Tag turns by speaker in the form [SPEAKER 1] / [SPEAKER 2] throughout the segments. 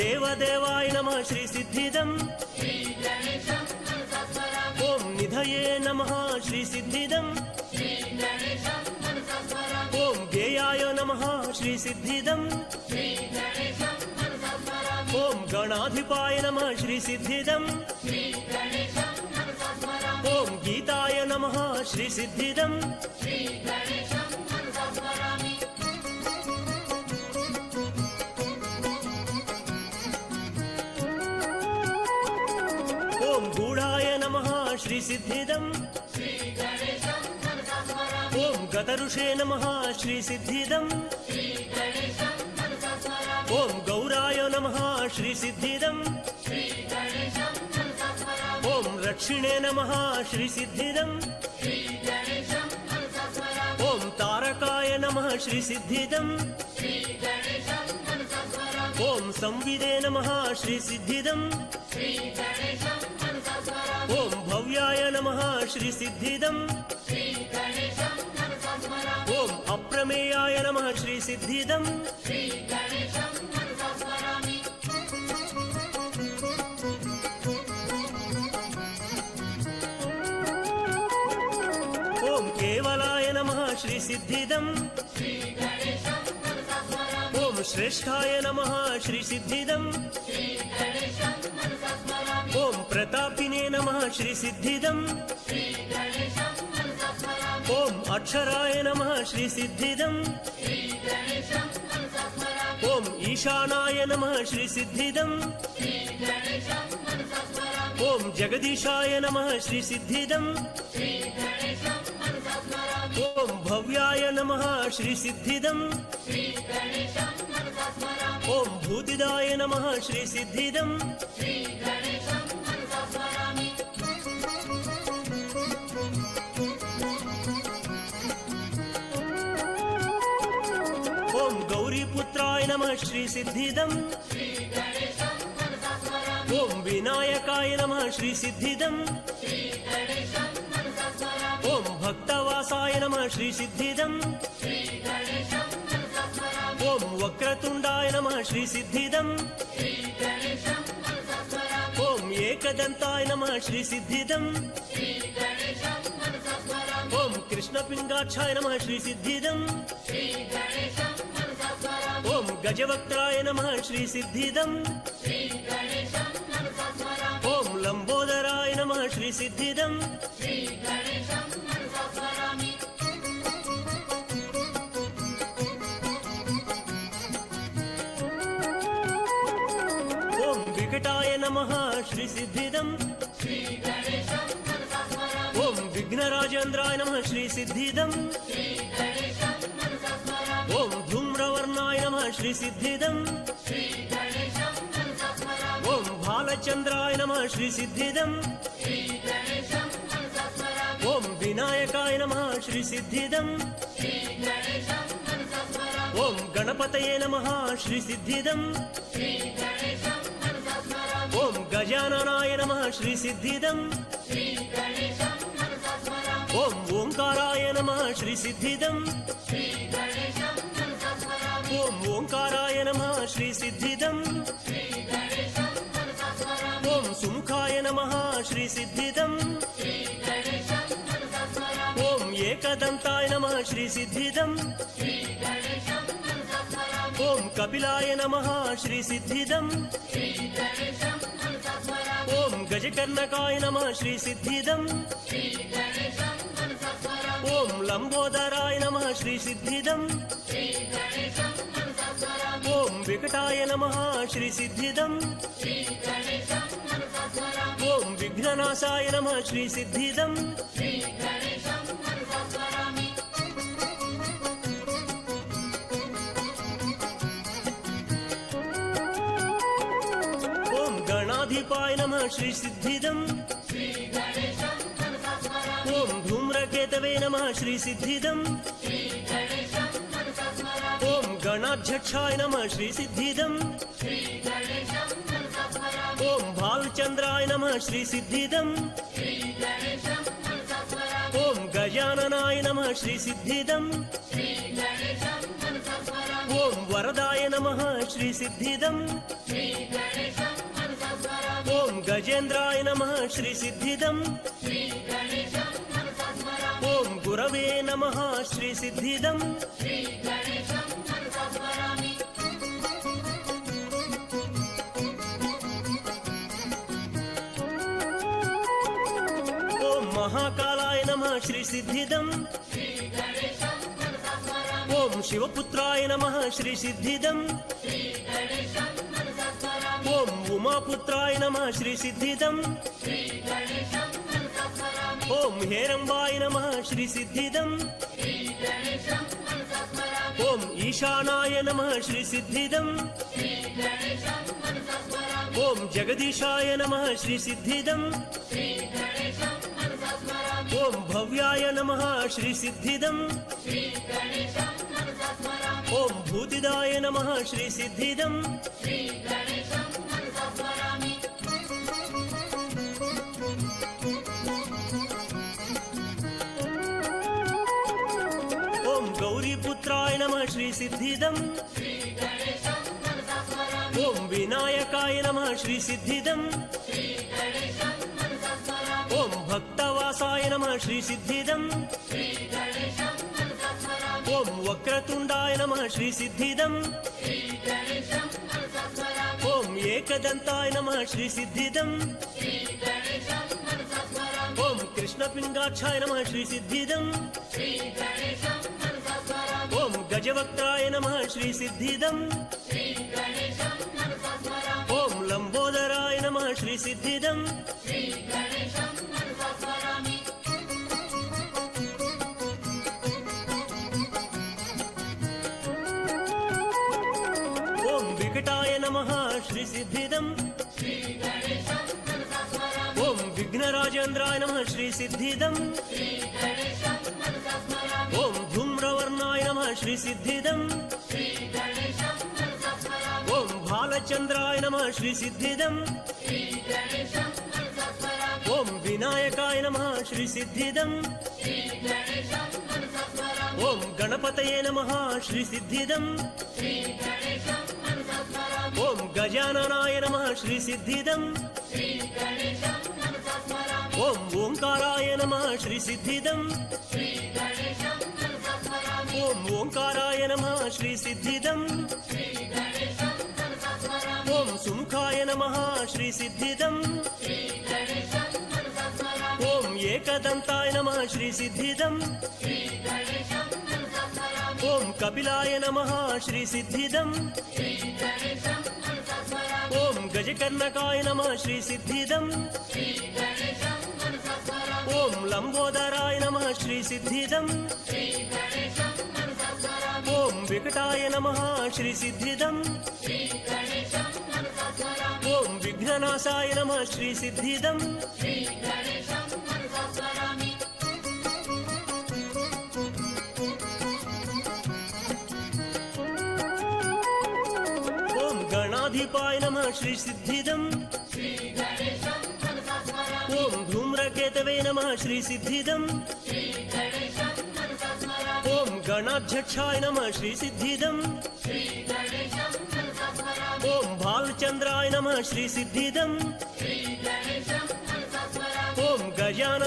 [SPEAKER 1] देवदेवाय नमः श्री सिद्धिदम् ॐ निधये नमः श्री सिद्धिदम् ॐ गेयाय नमः श्री सिद्धिदम् ॐ गणाधिपाय नमः श्री सिद्धिदम् ॐ गीताय नमः श्री सिद्धिदम् ॐ गूढाय नमः श्री सिद्धिदम् ॐ गतरुषे नमः श्री सिद्धिदम् ॐ गौराय नमः श्री सिद्धिदम् ॐ रक्षिणे नमः श्री सिद्धिदम् ॐ तारकाय नमः श्री सिद्धिदम् ॐ संविदे नमः श्री सिद्धिदम् ॐ भव्याय नमः श्री सिद्धिदम् ॐ अप्रमेयाय नमः श्री सिद्धिदम् ॐ केवलाय नमः श्री सिद्धिदम् ॐ श्रेष्ठाय नमः श्री सिद्धिदम् ॐ प्रतापिने नमः श्री सिद्धिदम् ॐ अक्षराय नमः श्री सिद्धिदम् ॐ ईशानाय नमः श्री सिद्धिदम् ॐ जगदीशाय नमः श्री सिद्धिदम् ॐ भव्याय नमः श्री सिद्धिदम् ॐ भूतिदाय नमः श्री सिद्धिदम् ॐ गौरीपुत्राय नमः श्री सिद्धिदम् ॐ विनायकाय नमः श्री सिद्धिदम् ॐ भक्तवासाय नमः श्री सिद्धिदम् ॐ वक्रतुण्डाय नमः श्री सिद्धिदम् ॐ एकदन्ताय नमः श्री सिद्धिदम् ॐ कृष्णपिङ्गाक्षाय नमः श्री सिद्धिदम् ॐ गजवक्त्राय नमः श्री सिद्धिदम् ॐ लम्बोदराय नमः श्री सिद्धिदम् ॐ विकटाय नमः श्री सिद्धिदम् ॐ विघ्नराजेन्द्राय नमः श्री सिद्धिदम् ॐ धूम्रवर्णाय नमः श्री सिद्धिदम् ॐ भालचन्द्राय नमः श्री सिद्धिदम् ॐ विनायकाय नमः श्री सिद्धिदम् ॐ गणपतये नमः श्री सिद्धिदम् ॐ गजाननाय नमः श्री सिद्धिदम् ॐ ओंकाराय नमः श्री सिद्धिदम् ॐ ओंकाराय नमः श्री सिद्धिदम् ॐ सुमुखाय नमः श्री सिद्धिदम् ॐ एकदन्ताय नमः श्री सिद्धिदम् ॐ कपिलाय नमः श्री सिद्धिदम् ॐ गजकर्णकाय नमः श्री सिद्धिदम् ॐ लम्बोदराय नमः श्री सिद्धिदम् ॐ विकटाय नमः श्री सिद्धिदम् ॐ विघ्ननाशाय नमः श्री सिद्धिदम् ॐ गणाधिपाय नमः श्री सिद्धिदम् ॐ धूम्रकेतवे नमः श्री सिद्धिदम् ॐ गणाध्यक्षाय नमः श्री सिद्धिदम् ॐ भालचन्द्राय नमः श्री सिद्धिदम् ॐ गजाननाय नमः श्री सिद्धिदम् ఓం వరదాయ నమః శ్రీ సిద్ధిదం ఓం గజేంద్రాయ నమః శ్రీ సిద్ధిదం ఓం గురవే నమః శ్రీ సిద్ధిదం ఓం మహాకాలాయ నమః శ్రీ సిద్ధిదం ఓం శివపుత్రాయ నమః శ్రీ సిద్ధిదం ఓం ఉమాపుత్రాయ నమః శ్రీ సిద్ధిదం ఓం హేరంబాయ నమః శ్రీ సిద్ధిదం ఓం ఈశానాయ నమః శ్రీ సిద్ధిదం ఓం జగదీశాయ నమః శ్రీ సిద్ధిదం ఓం భవ్యాయ నమః శ్రీ సిద్ధిదం ఓం భూతిదాయ నమః శ్రీ సిద్ధిదం ఓం గౌరీపుత్రాయ నమః శ్రీ సిద్ధిదం ఓం వినాయకాయ నమః శ్రీ సిద్ధిదం ఓం భక్తవాసాయ నమః శ్రీ సిద్ధిదం ఓం వక్రతుండాయ నమః శ్రీ సిద్ధిదం ఓం ఏకదంతాయ నమః శ్రీ సిద్ధిదం ఓం కృష్ణపింగాక్షాయ నమః శ్రీ సిద్ధిదం ఓం గజవక్త్రాయ నమః శ్రీ సిద్ధిదం ఓం లంబోదరాయ నమః శ్రీ సిద్ధిదం ఓం వికటాయ నమః శ్రీ సిద్ధిదం ఓం విఘ్నరాజేంద్రాయ నమః శ్రీ సిద్ధిదం ఓం ధూమ్రవర్ణాయ నమః శ్రీ సిద్ధిదం ఓం బాలచంద్రాయ నమః శ్రీ సిద్ధిదం ఓం వినాయకాయ నమః శ్రీ సిద్ధిదం ఓం గణపతయే నమః శ్రీ సిద్ధిదం ఓం గజాననాయ నమః శ్రీ సిద్ధిదం ఓం ఓంకారాయ నమః శ్రీ సిద్ధిదం ఓం ఓంకారాయ నమః శ్రీ సిద్ధిదం ఓం సుముఖాయ నమః శ్రీ సిద్ధిదం ఓం ఏకదంతాయ నమః శ్రీ సిద్ధిదం ఓం కపిలాయ నమః శ్రీ సిద్ధిదం ఓం గజకర్ణకాయ నమః శ్రీ సిద్ధిదం ఓం లంబోదరాయ నమః శ్రీ సిద్ధిదం ఓం వికటాయ నమః శ్రీ సిద్ధిదం ఓం విఘ్ననాశాయ నమః శ్రీ సిద్ధిదం ఓం గణాధిపాయ నమః శ్రీ సిద్ధిదం ఓం ధూమ్రకేతవే నమః శ్రీ సిద్ధిదం ఓం గణాధ్యక్షాయ నమః శ్రీ సిద్ధిదం ఓం బాలచంద్రాయ నమః శ్రీ సిద్ధిదం ఓం గజాన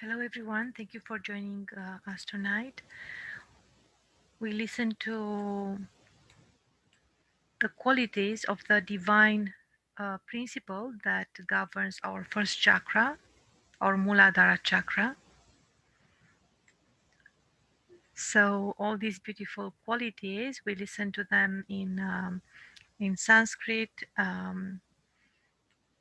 [SPEAKER 2] Hello, everyone. Thank you for joining us tonight. We listen to the qualities of the divine principle that governs our first chakra, our mooladhara chakra. So, all these beautiful qualities, we listen to them in Sanskrit.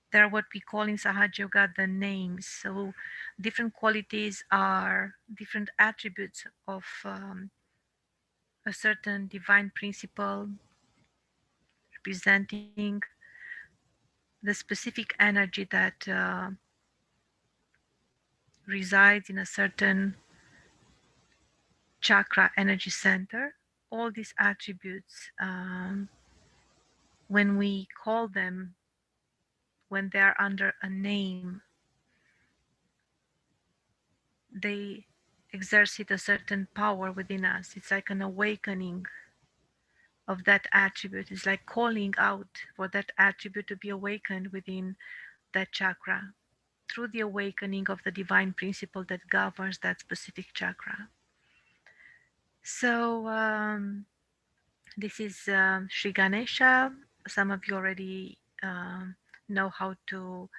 [SPEAKER 2] They're what we call in Sahaja Yoga the names. So, different qualities are different attributes of a certain divine principle representing the specific energy that resides in a certain chakra energy center. All these attributes, when we call them, when they are under a name, they exercit a certain power within us. It's like an awakening of that attribute. It's like calling out for that attribute to be awakened within that chakra through the awakening of the divine principle that governs that specific chakra. So, this is Shri Ganesha. Some of you already know how to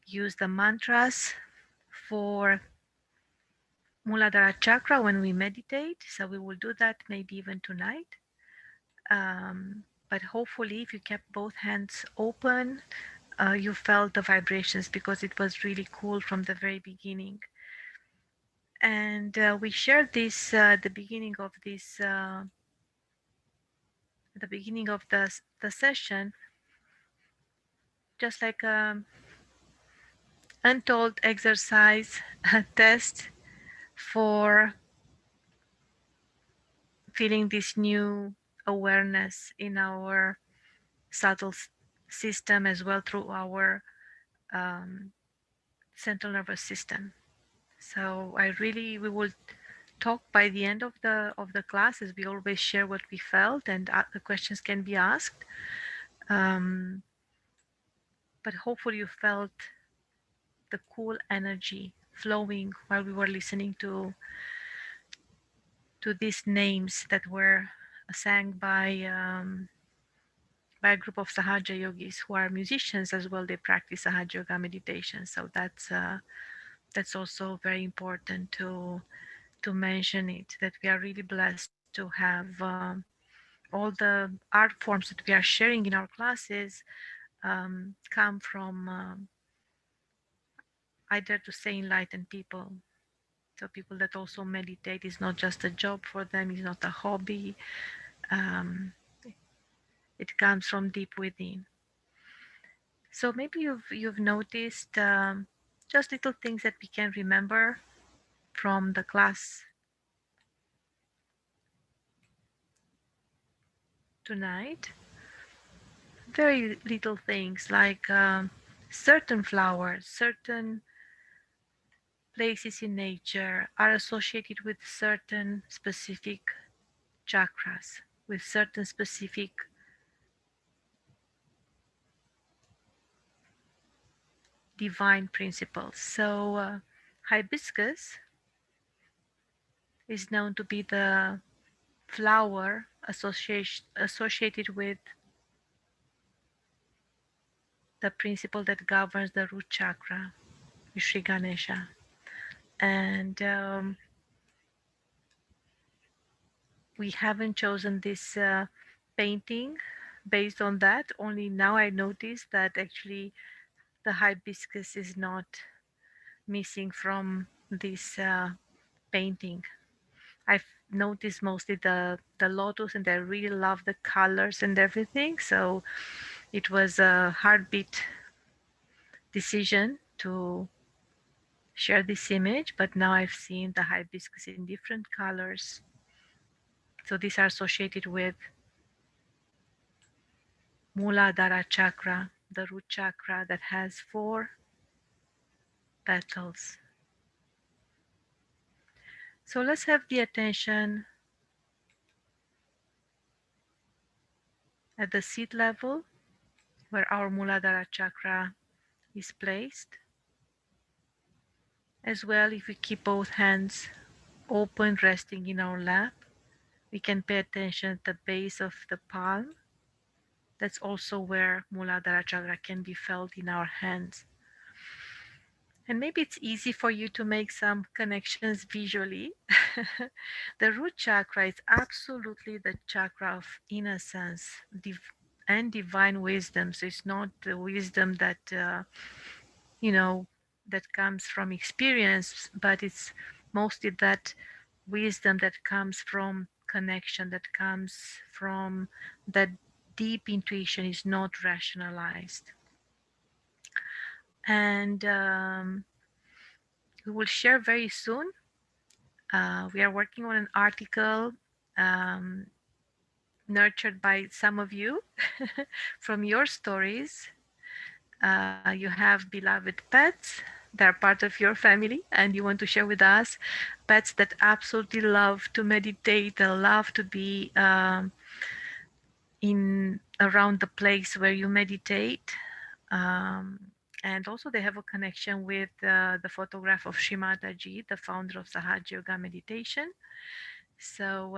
[SPEAKER 2] use the mantras for Muladhara chakra when we meditate. So, we will do that maybe even tonight. But hopefully, if you kept both hands open, you felt the vibrations because it was really cool from the very beginning. And we shared this at the beginning of this, at the beginning of the session, just like a untold exercise test for feeling this new awareness in our subtle system as well through our um, central nervous system. So I really we will talk by the end of the class, as we always share what we felt, and the questions can be asked. Um, but hopefully you felt the cool energy flowing while we were listening to these names that were sang by a group of Sahaja yogis who are musicians as well. They practice Sahaja Yoga Meditation, so that's also very important to mention it, that we are really blessed to have all the art forms that we are sharing in our classes come from I dare to say enlightened people. So people that also meditate is not just a job for them, it's not a hobby. Um, it comes from deep within. So maybe you've noticed just little things that we can remember from the class tonight. Very little things like certain flowers, certain places in nature are associated with certain specific chakras, with certain specific divine principles. So, hibiscus is known to be the flower associated with the principle that governs the root chakra, Shri Ganesha. And we haven't chosen this painting based on that. Only now I noticed that actually the hibiscus is not missing from this painting. I've noticed mostly the lotus, and I really love the colors and everything. So it was a heartbeat decision to share this image. But now I've seen the hibiscus in different colors. So these are associated with Mooladhara chakra, the root chakra that has 4 petals. So let's have the attention at the seat level where our Mooladhara chakra is placed. As well, if we keep both hands open, resting in our lap, we can pay attention at the base of the palm. That's also where Mooladhara chakra can be felt in our hands. And maybe it's easy for you to make some connections visually. The root chakra is absolutely the chakra of innocence and divine wisdom. So it's not the wisdom that, you know, that comes from experience, but it's mostly that wisdom that comes from connection, that comes from that deep intuition, is not rationalized. And we will share very soon. We are working on an article um, nurtured by some of you from your stories. You have beloved pets that are part of your family, and you want to share with us pets that absolutely love to meditate, love to be in around the place where you meditate. Um, and also, they have a connection with the photograph of Shri Mataji, the founder of Sahaja Yoga Meditation. So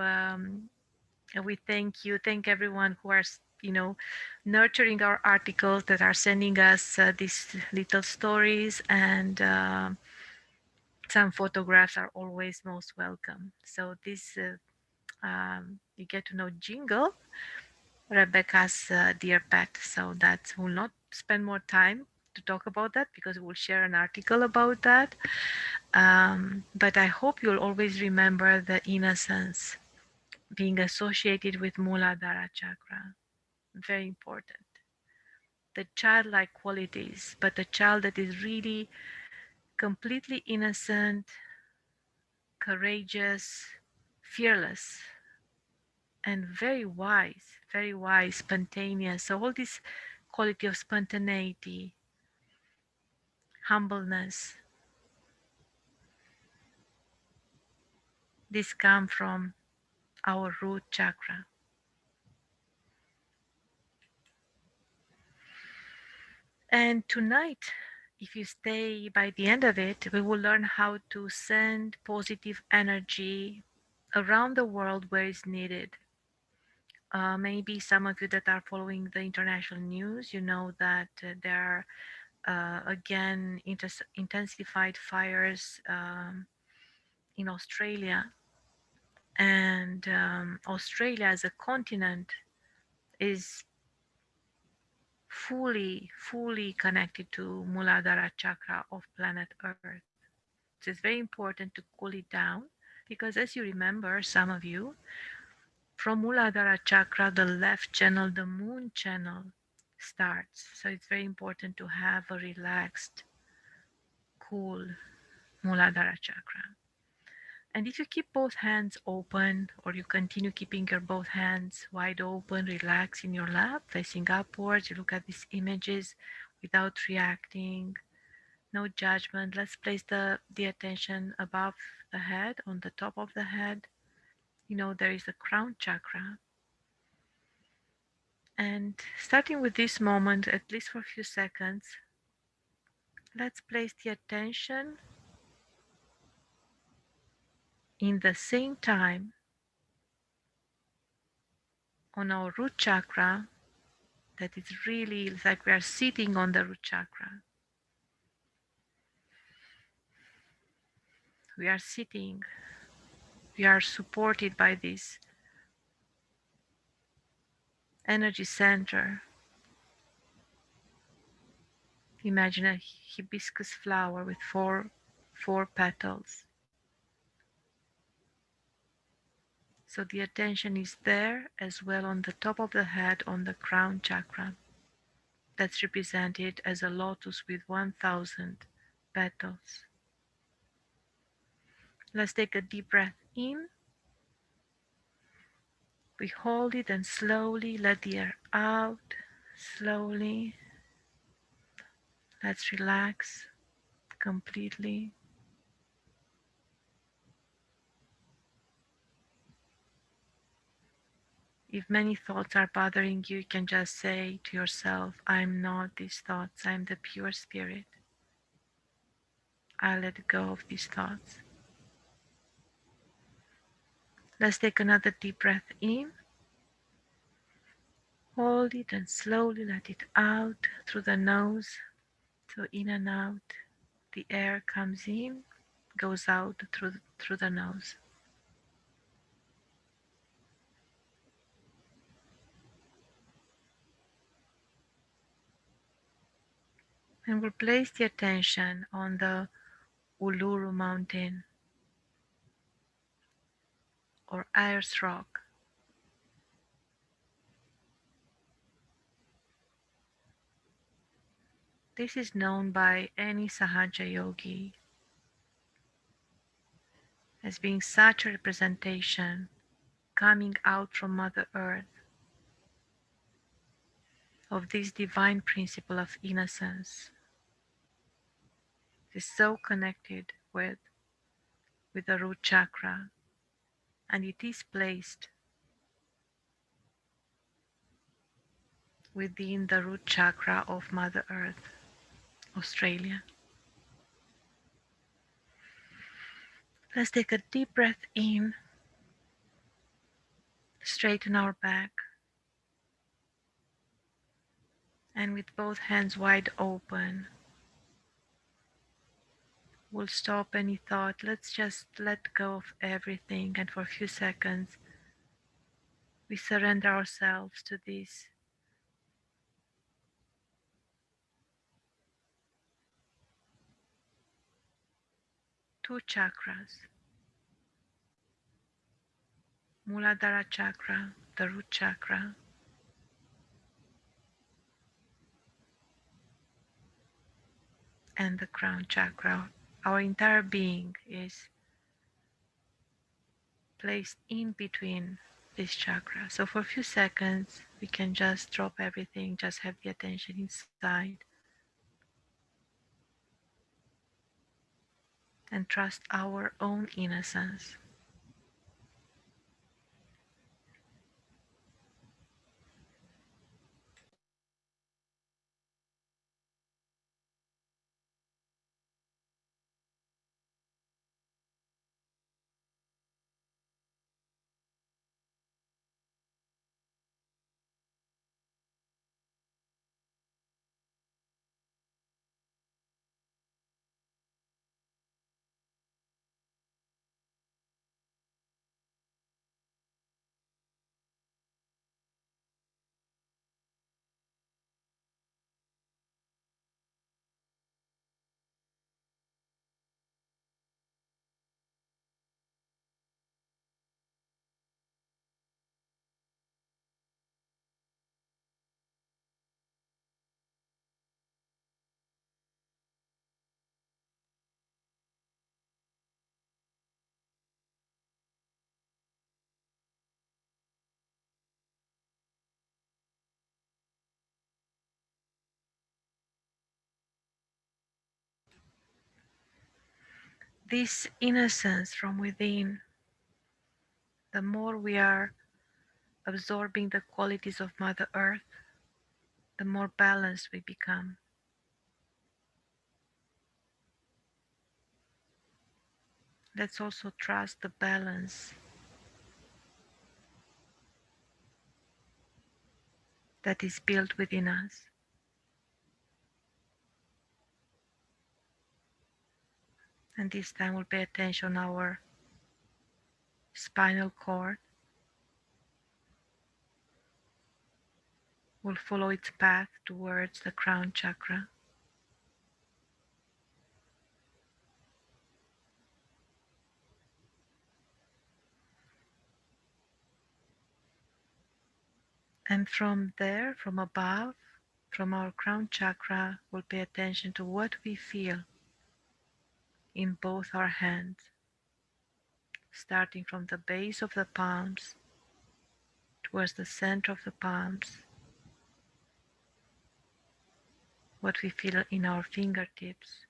[SPEAKER 2] we thank you, thank everyone who are, nurturing our articles, that are sending us these little stories, and some photographs are always most welcome. So this, you get to know Jingle, Rebecca's dear pet. So that will not spend more time to talk about that, because we'll share an article about that. But I hope you'll always remember the innocence being associated with Mooladhara chakra. Very important. The childlike qualities, but a child that is really completely innocent, courageous, fearless, and very wise, spontaneous. So all this quality of spontaneity, humbleness, this come from our root chakra. And tonight, if you stay by the end of it, we will learn how to send positive energy around the world where it's needed. Maybe some of you that are following the international news, you know that there are again intensified fires in Australia. And Australia as a continent is fully connected to Muladhara chakra of planet Earth. So it's very important to cool it down, because as you remember, some of you, from Muladhara chakra, the left channel, the moon channel, starts. So it's very important to have a relaxed, cool Muladhara chakra. And if you keep both hands open, or you continue keeping your both hands wide open, relaxed in your lap, facing upwards, you look at these images without reacting, no judgment. Let's place the attention above the head, on the top of the head. You know, there is a crown chakra. And starting with this moment, at least for a few seconds, let's place the attention in the same time on our root chakra. That is really like we are sitting on the root chakra. We are sitting, we are supported by this energy center. Imagine a hibiscus flower with four petals. So the attention is there as well on the top of the head, on the crown chakra. That's represented as a lotus with 1,000 petals. Let's take a deep breath in. We hold it and slowly let the air out. Slowly. Let's relax completely. If many thoughts are bothering you, you can just say to yourself, I'm not these thoughts, I'm the pure spirit. I let go of these thoughts. Let's take another deep breath in. Hold it and slowly let it out through the nose. So in and out. The air comes in, goes out through the nose. And we'll place the attention on the Uluru mountain or Ayers rock. This is known by any Sahaja yogi as being such a representation coming out from Mother Earth of this divine principle of innocence. It is so connected with the root chakra, and it is placed within the root chakra of Mother Earth, Australia. Let's take a deep breath in, straighten our back, and with both hands wide open, we'll stop any thought. Let's just let go of everything, and for a few seconds, we surrender ourselves to these two chakras, mooladhara chakra, the root chakra, and the crown chakra. Our entire being is placed in between this chakra. So for a few seconds, we can just drop everything, just have the attention inside, and trust our own innocence. This innocence from within, the more we are absorbing the qualities of Mother Earth, the more balanced we become. Let's also trust the balance that is built within us. And this time we'll pay attention on our spinal cord. We'll follow its path towards the crown chakra. And from there, from above, from our crown chakra, we'll pay attention to what we feel in both our hands, starting from the base of the palms towards the center of the palms, what we feel in our fingertips,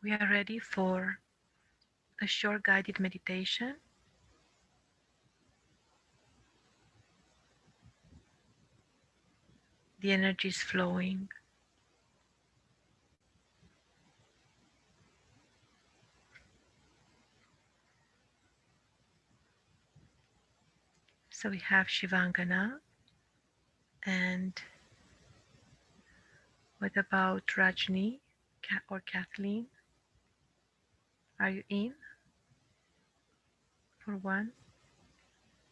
[SPEAKER 2] We are ready for a short guided meditation. The energy is flowing. So we have Shivangna, and what about Rajni or Kathleen? Are you in for one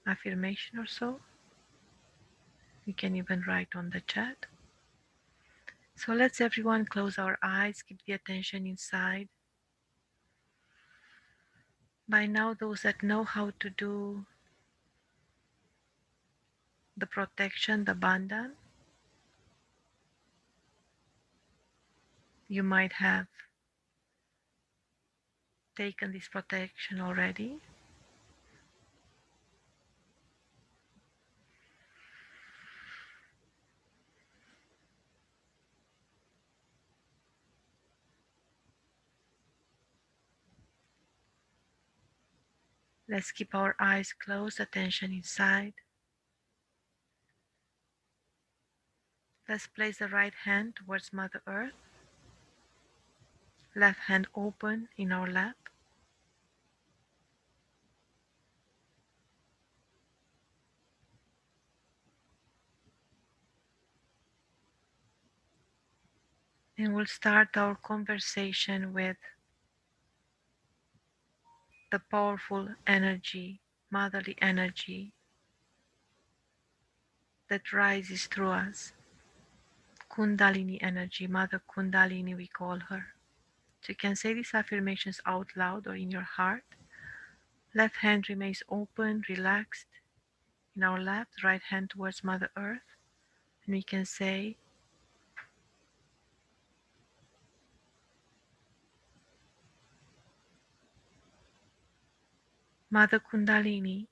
[SPEAKER 2] affirmation or so? You can even write on the chat. So let's everyone close our eyes, keep the attention inside. By now, those that know how to do the protection, the bhajan, you might have taken this protection already. Let's keep our eyes closed, attention inside. Let's place the right hand towards Mother Earth, left hand open in our lap. And we'll start our conversation with the powerful energy, motherly energy that rises through us. Kundalini energy, Mother Kundalini, we call her. So you can say these affirmations out loud or in your heart. Left hand remains open, relaxed in our lap, right hand towards Mother Earth. And we can say, Mother Kundalini,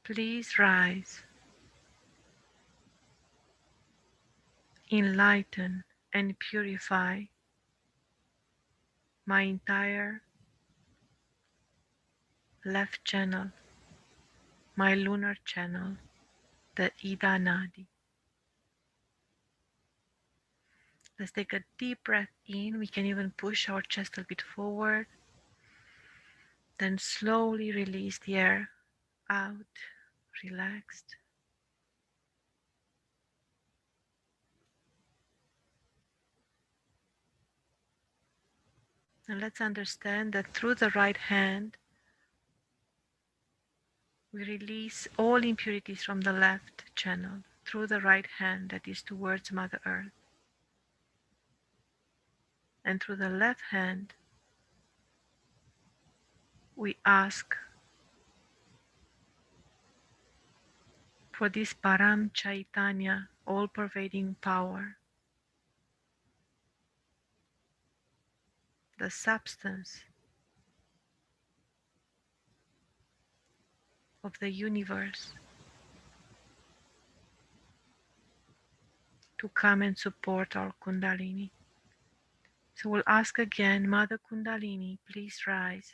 [SPEAKER 2] please rise, enlighten and purify my entire left channel, my lunar channel, the Ida Nadi. Let's take a deep breath in. We can even push our chest a bit forward. Then slowly release the air out, relaxed. And let's understand that through the right hand, we release all impurities from the left channel through the right hand that is towards Mother Earth. And through the left hand, we ask for this Param Chaitanya, all-pervading power, the substance of the universe, to come and support our Kundalini. So we'll ask again, Mother Kundalini, please rise.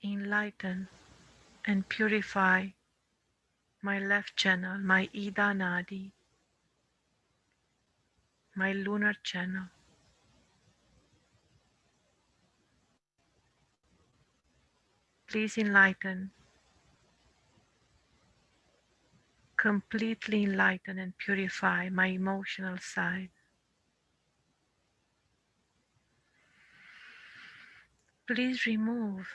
[SPEAKER 2] Enlighten and purify my left channel, my Ida Nadi, my lunar channel. Please enlighten, completely enlighten and purify my emotional side. Please remove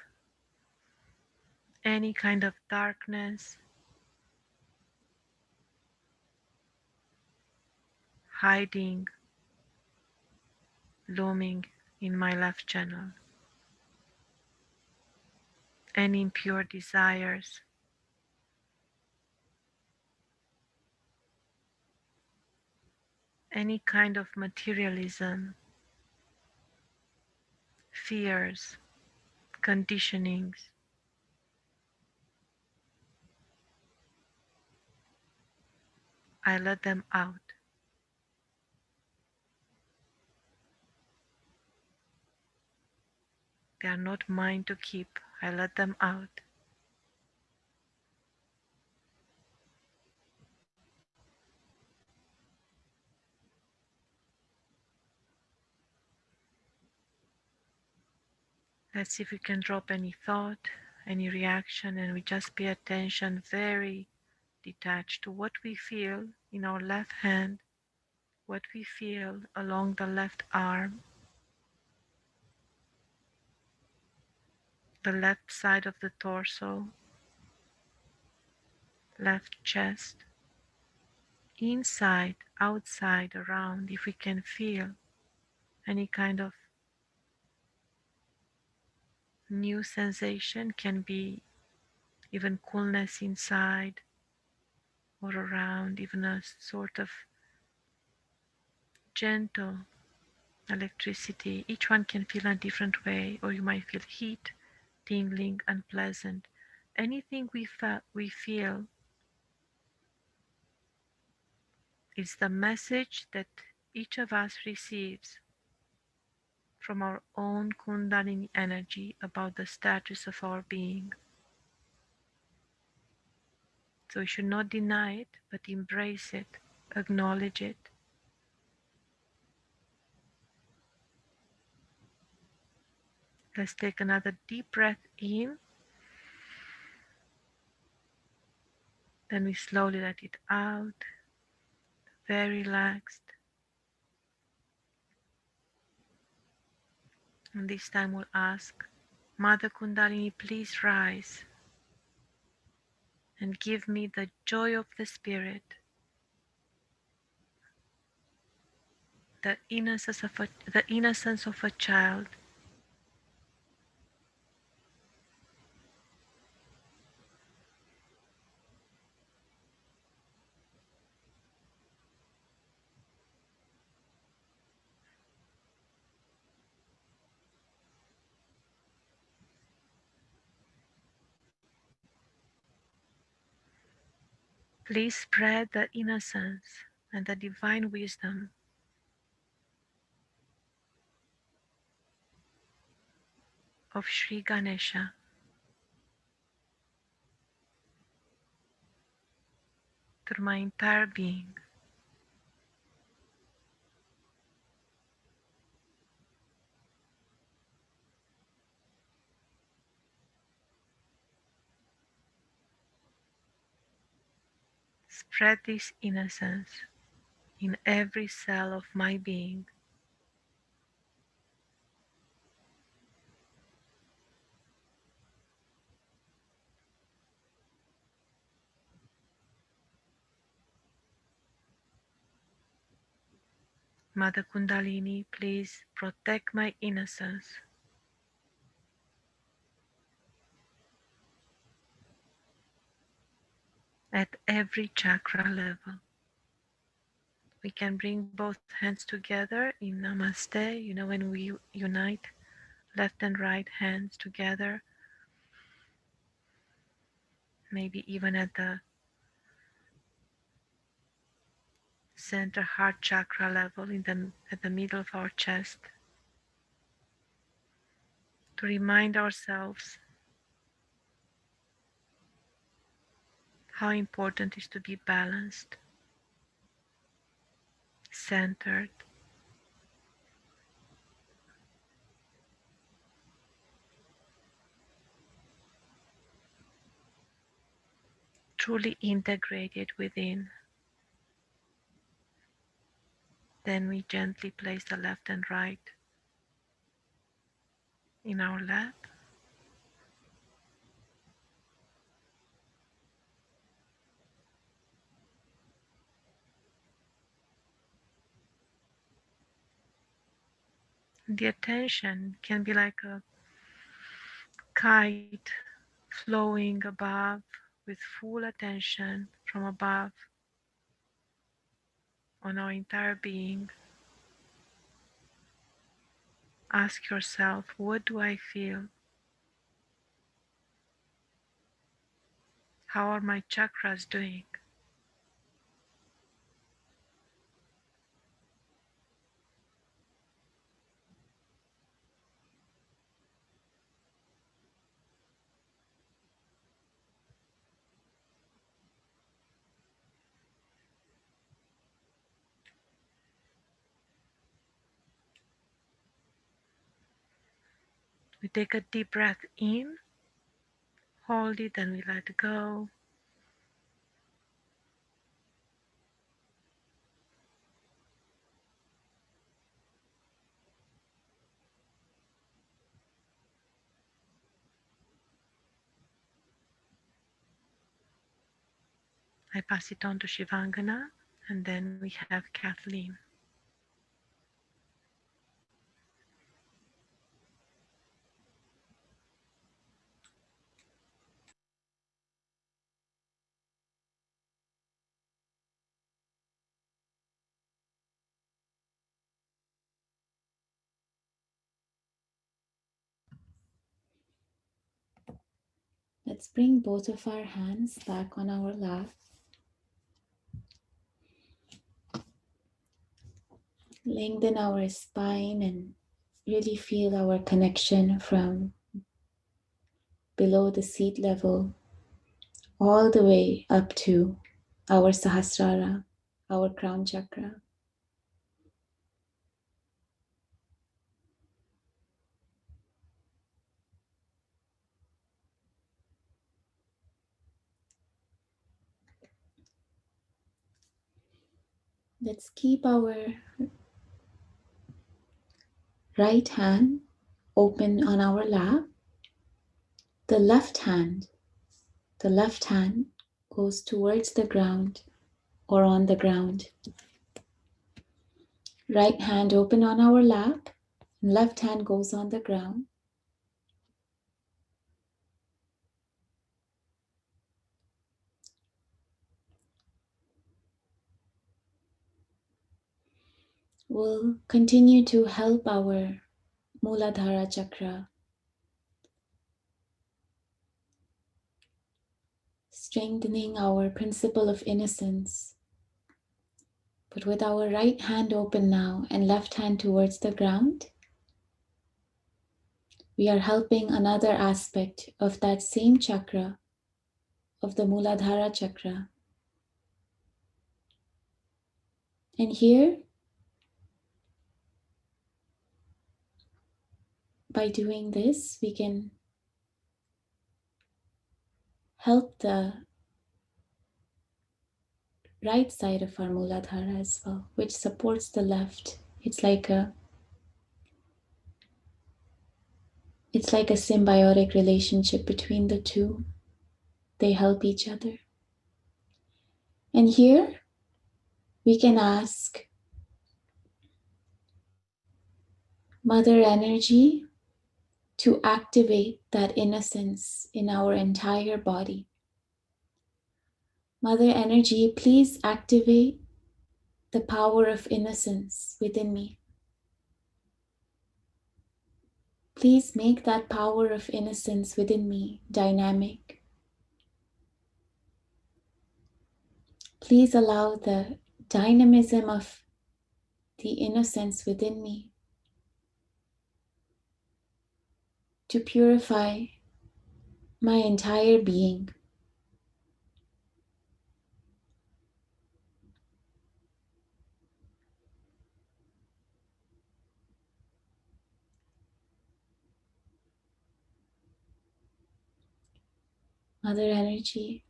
[SPEAKER 2] any kind of darkness, hiding, looming in my left channel. Any impure desires, any kind of materialism, fears, conditionings. I let them out. They are not mine to keep. I let them out. Let's see if we can drop any thought, any reaction, and we just pay attention very detached to what we feel in our left hand, what we feel along the left arm, the left side of the torso, left chest, inside, outside, around, if we can feel any kind of new sensation, can be even coolness inside or around, even a sort of gentle electricity. Each one can feel in a different way, or you might feel heat, tingling, unpleasant. Anything we feel is the message that each of us receives from our own Kundalini energy about the status of our being. So we should not deny it, but embrace it, acknowledge it. Let's take another deep breath in, then we slowly let it out, very relaxed. And this time we'll ask, Mother Kundalini, please rise and give me the joy of the Spirit, the innocence of a child. Please spread the innocence and the divine wisdom of Shri Ganesha through my entire being. Spread this innocence in every cell of my being. Mother Kundalini, please protect my innocence at every chakra level. We can bring both hands together in Namaste, when we unite left and right hands together, maybe even at the center heart chakra level at the middle of our chest, to remind ourselves how important it is to be balanced, centered, truly integrated within. Then we gently place the left and right in our lap. The attention can be like a kite flowing above with full attention from above on our entire being. Ask yourself, what do I feel? How are my chakras doing? We take a deep breath in, hold it, and we let go. I pass it on to Shivangna, and then we have Kalthleen.
[SPEAKER 3] Let's bring both of our hands back on our lap. Lengthen our spine and really feel our connection from below the seat level all the way up to our Sahasrara, our crown chakra. Let's keep our right hand open on our lap. The left hand goes towards the ground or on the ground. Right hand open on our lap, left hand goes on the ground. We'll continue to help our mooladhara chakra, strengthening our principle of innocence. But with our right hand open now and left hand towards the ground, we are helping another aspect of that same chakra, of the mooladhara chakra. And here, by doing this, we can help the right side of our mooladhara as well, which supports the left. It's like a symbiotic relationship between the two. They help each other. And here we can ask Mother Energy to activate that innocence in our entire body. Mother Energy, please activate the power of innocence within me. Please make that power of innocence within me dynamic. Please allow the dynamism of the innocence within me to purify my entire being. Mother Energy,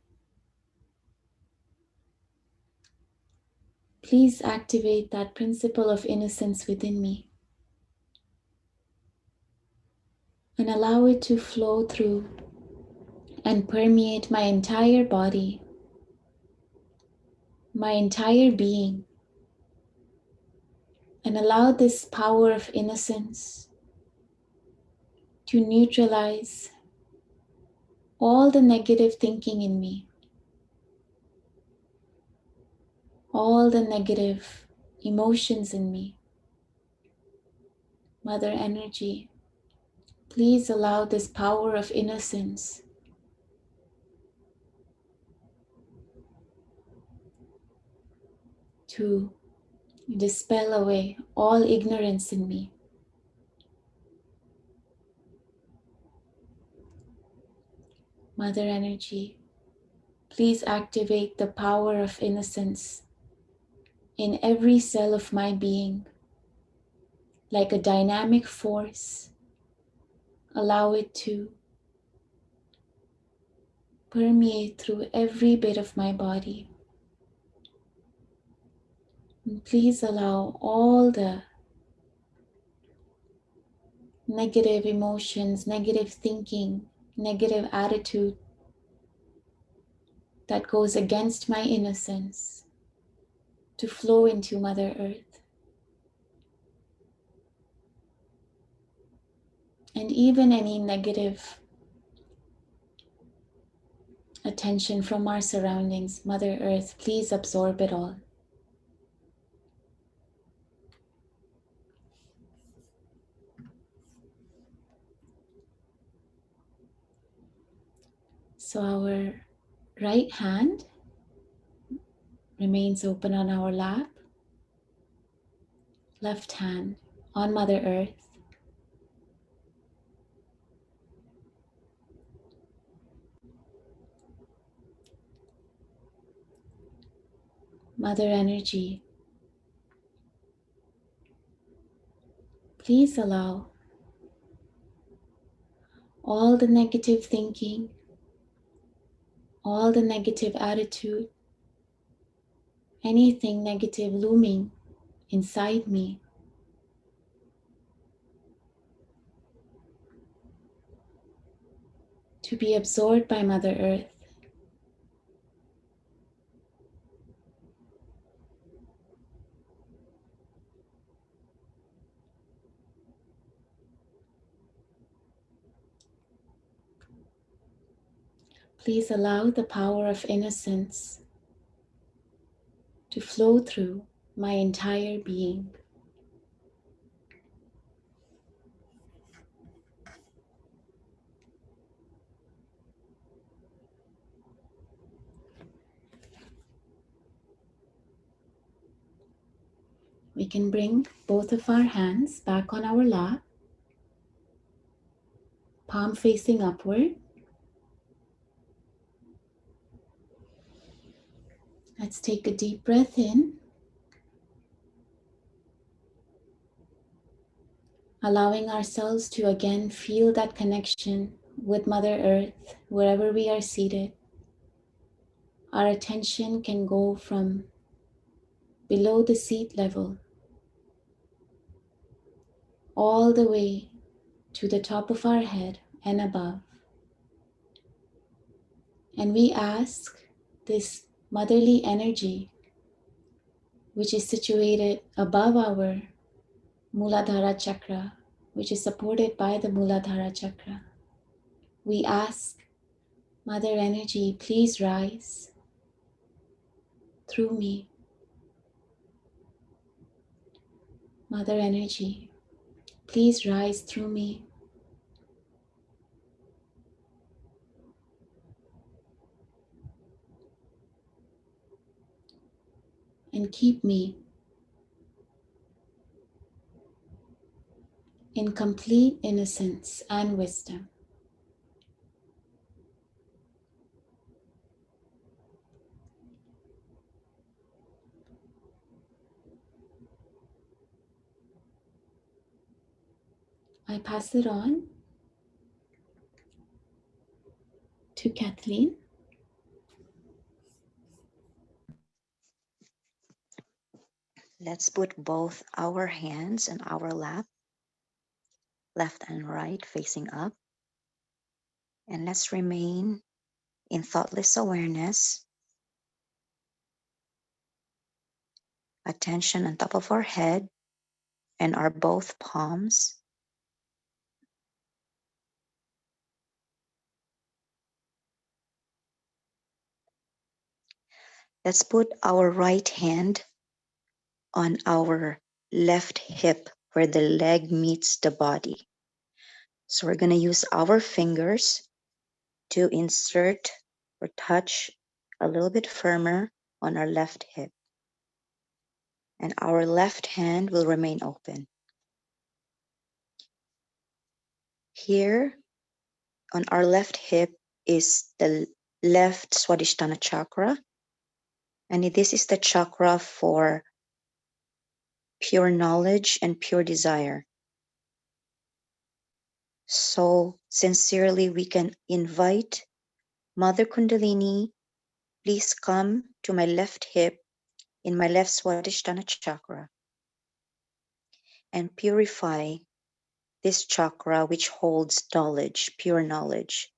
[SPEAKER 3] please activate that principle of innocence within me and allow it to flow through and permeate my entire body, my entire being, and allow this power of innocence to neutralize all the negative thinking in me, all the negative emotions in me. Mother Energy, please allow this power of innocence to dispel away all ignorance in me. Mother Energy, please activate the power of innocence in every cell of my being, like a dynamic force Allow it to permeate through every bit of my body. And please allow all the negative emotions, negative thinking, negative attitude that goes against my innocence to flow into Mother Earth. And even any negative attention from our surroundings, Mother Earth, please absorb it all. So our right hand remains open on our lap, left hand on Mother Earth. Mother Energy, please allow all the negative thinking, all the negative attitude, anything negative looming inside me to be absorbed by Mother Earth. Please allow the power of innocence to flow through my entire being. We can bring both of our hands back on our lap, palm facing upward. Let's take a deep breath in, allowing ourselves to again feel that connection with Mother Earth wherever we are seated. Our attention can go from below the seat level all the way to the top of our head and above. And we ask this motherly energy, which is situated above our mooladhara chakra, which is supported by the mooladhara chakra. We ask, Mother Energy, please rise through me. Mother Energy, please rise through me. And keep me in complete innocence and wisdom. I pass it on to Kalthleen.
[SPEAKER 4] Let's put both our hands on our lap, left and right facing up. And let's remain in thoughtless awareness, attention on top of our head and our both palms. Let's put our right hand on our left hip where the leg meets the body. So we're going to use our fingers to insert or touch a little bit firmer on our left hip. And our left hand will remain open. Here on our left hip is the left Swadhisthana chakra. And this is the chakra for pure knowledge and pure desire. So sincerely, we can invite Mother Kundalini, please come to my left hip in my left Swadhisthana chakra and purify this chakra which holds knowledge, pure knowledge.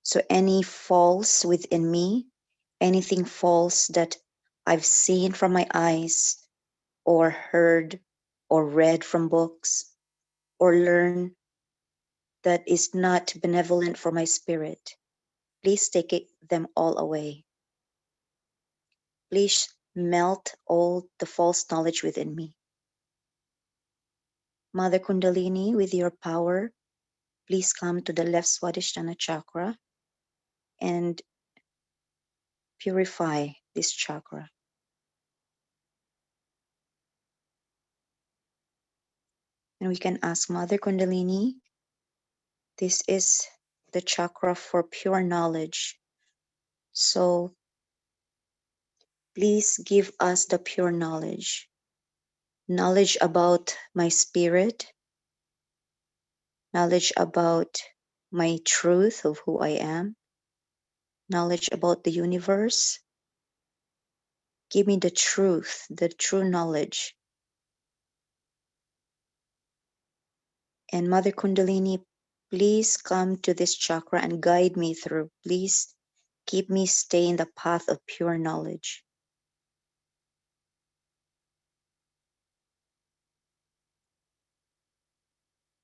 [SPEAKER 4] So any false within me, anything false that I've seen from my eyes or heard or read from books or learned that is not benevolent for my spirit, please them all away. Please melt all the false knowledge within me. Mother Kundalini, with your power, please come to the left Swadhisthana chakra and purify this chakra. And we can ask Mother Kundalini, this is the chakra for pure knowledge. So please give us the pure knowledge. Knowledge about my spirit, knowledge about my truth of who I am, knowledge about the universe. Give me the truth, the true knowledge. And Mother Kundalini, please come to this chakra and guide me through. Please keep me stay in the path of pure knowledge,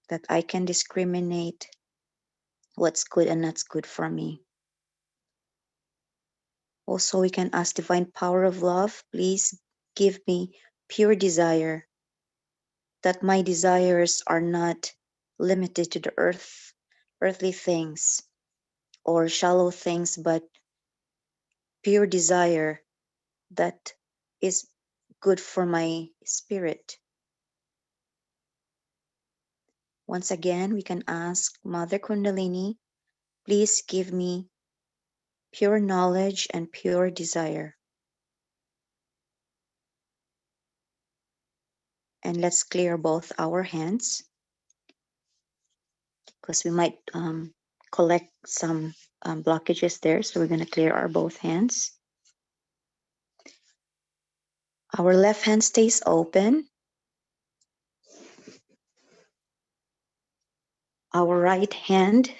[SPEAKER 4] that I can discriminate what's good and not good for me. Also, we can ask Divine Power of Love, please give me pure desire, that my desires are not limited to the earthly things or shallow things, but pure desire that is good for my spirit. Once again, we can ask Mother Kundalini, please give me pure knowledge and pure desire. And let's clear both our hands because we might collect some blockages there. So we're going to clear our both hands. Our left hand stays open. Our right hand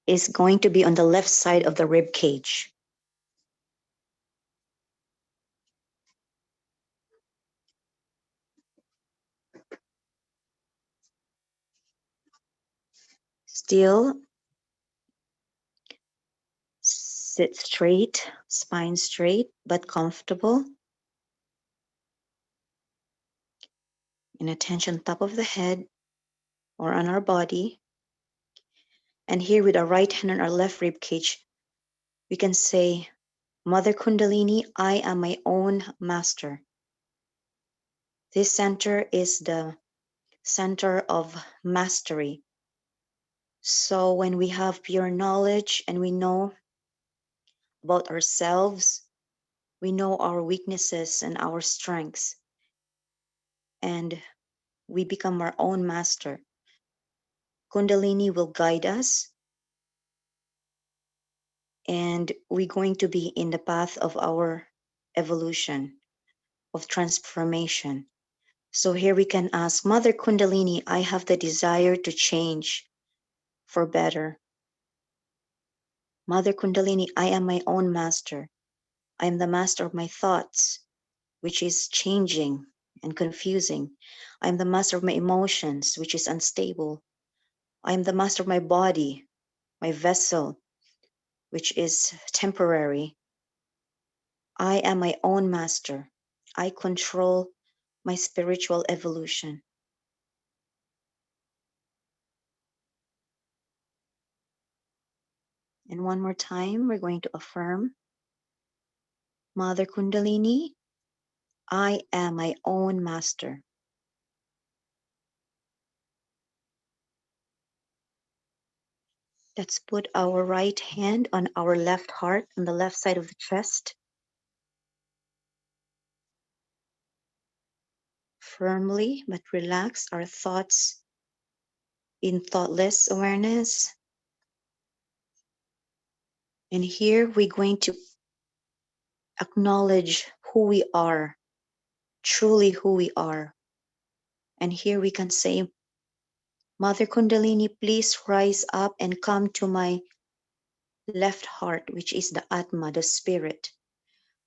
[SPEAKER 4] is going to be on the left side of the rib cage. Still sit straight, spine straight, but comfortable. And attention top of the head or on our body. And here with our right hand on our left rib cage, we can say, Mother Kundalini, I am my own master. This center is the center of mastery. So when we have pure knowledge and we know about ourselves, we know our weaknesses and our strengths, and we become our own master. Kundalini will guide us, and we're going to be in the path of our evolution, of transformation. So here we can ask, Mother Kundalini, I have the desire to change for better. Mother Kundalini, I am my own master. I am the master of my thoughts, which is changing and confusing. I am the master of my emotions, which is unstable. I am the master of my body, my vessel, which is temporary. I am my own master. I control my spiritual evolution. And one more time, we're going to affirm, Mother Kundalini, I am my own master. Let's put our right hand on our left heart on the left side of the chest. Firmly but relax our thoughts in thoughtless awareness. And here we're going to acknowledge who we are, truly who we are. And here we can say, Mother Kundalini, please rise up and come to my left heart, which is the Atma, the spirit.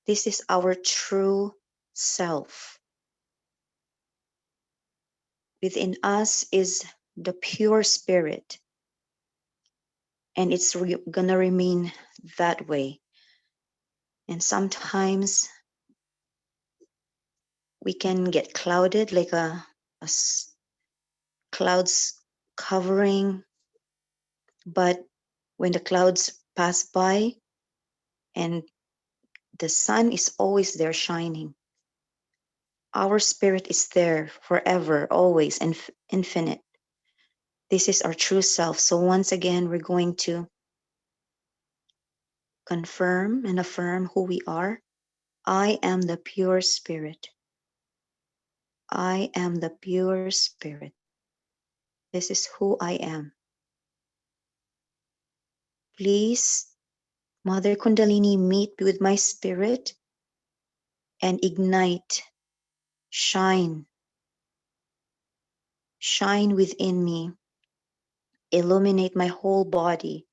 [SPEAKER 4] This is our true self. Within us is the pure spirit, and it's gonna remain that way. And sometimes we can get clouded, like clouds covering, but when the clouds pass by and the sun is always there shining, our spirit is there forever, always, and infinite. This is our true self. So once again, we're going to confirm and affirm who we are. I am the pure spirit. I am the pure spirit. This is who I am. Please, Mother Kundalini, meet with my spirit and ignite, shine within me, illuminate my whole body,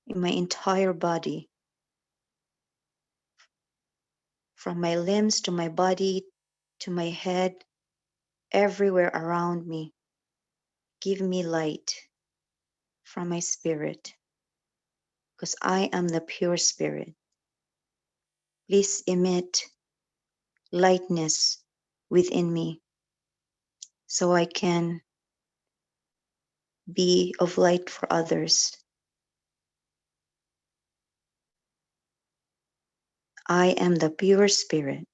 [SPEAKER 4] in my entire body, from my limbs to my body to my head, everywhere around me. Give me light from my spirit, because I am the pure spirit. Please emit lightness within me so I can be of light for others. I am the pure spirit.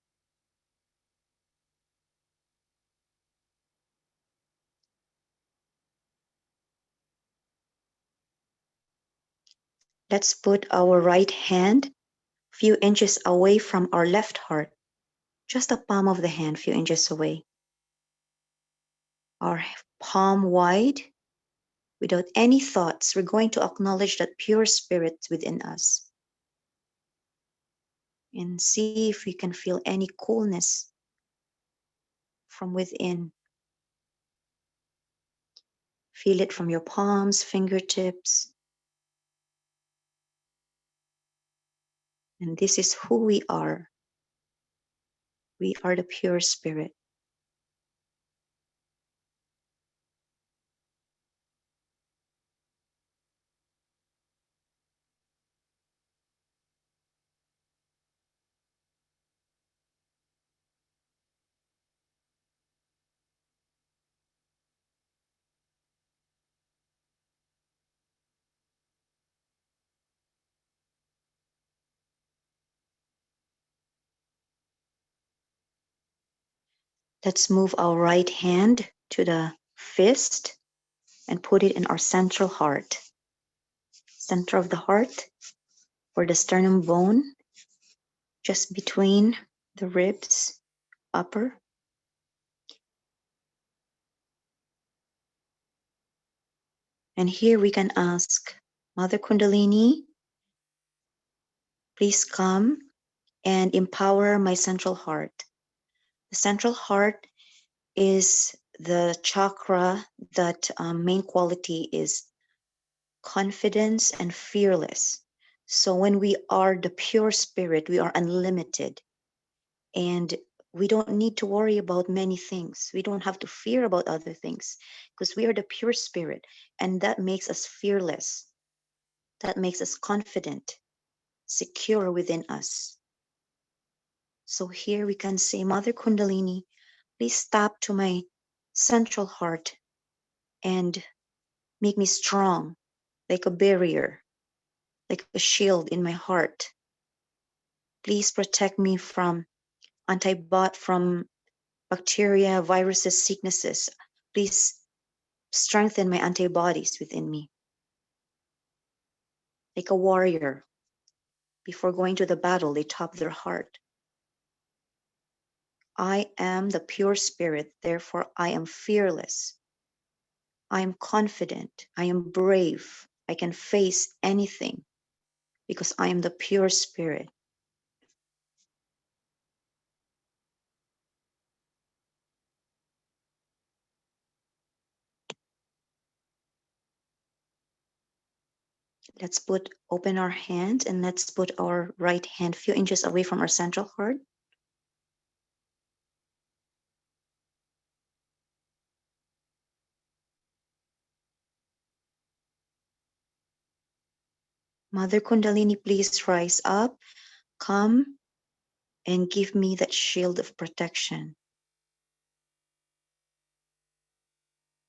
[SPEAKER 4] Let's put our right hand a few inches away from our left heart, just the palm of the hand, a few inches away. Our palm wide, without any thoughts. We're going to acknowledge that pure spirit within us and see if we can feel any coolness from within. Feel it from your palms, fingertips. And this is who we are. We are the pure spirit. Let's move our right hand to the fist and put it in our central heart. Center of the heart, or the sternum bone, just between the ribs, upper. And here we can ask, Mother Kundalini, please come and empower my central heart. The central heart is the chakra that main quality is confidence and fearless. So when we are the pure spirit, we are unlimited, and we don't need to worry about many things. We don't have to fear about other things because we are the pure spirit, and that makes us fearless. That makes us confident, secure within us. So here we can say, Mother Kundalini, please tap to my central heart and make me strong, like a barrier, like a shield in my heart. Please protect me from from bacteria, viruses, sicknesses. Please strengthen my antibodies within me. Like a warrior, before going to the battle, they tap their heart. I am the pure spirit, therefore I am fearless. I am confident. I am brave. I can face anything because I am the pure spirit. Let's open our hands and let's put our right hand a few inches away from our central heart. Mother Kundalini, please rise up, come and give me that shield of protection.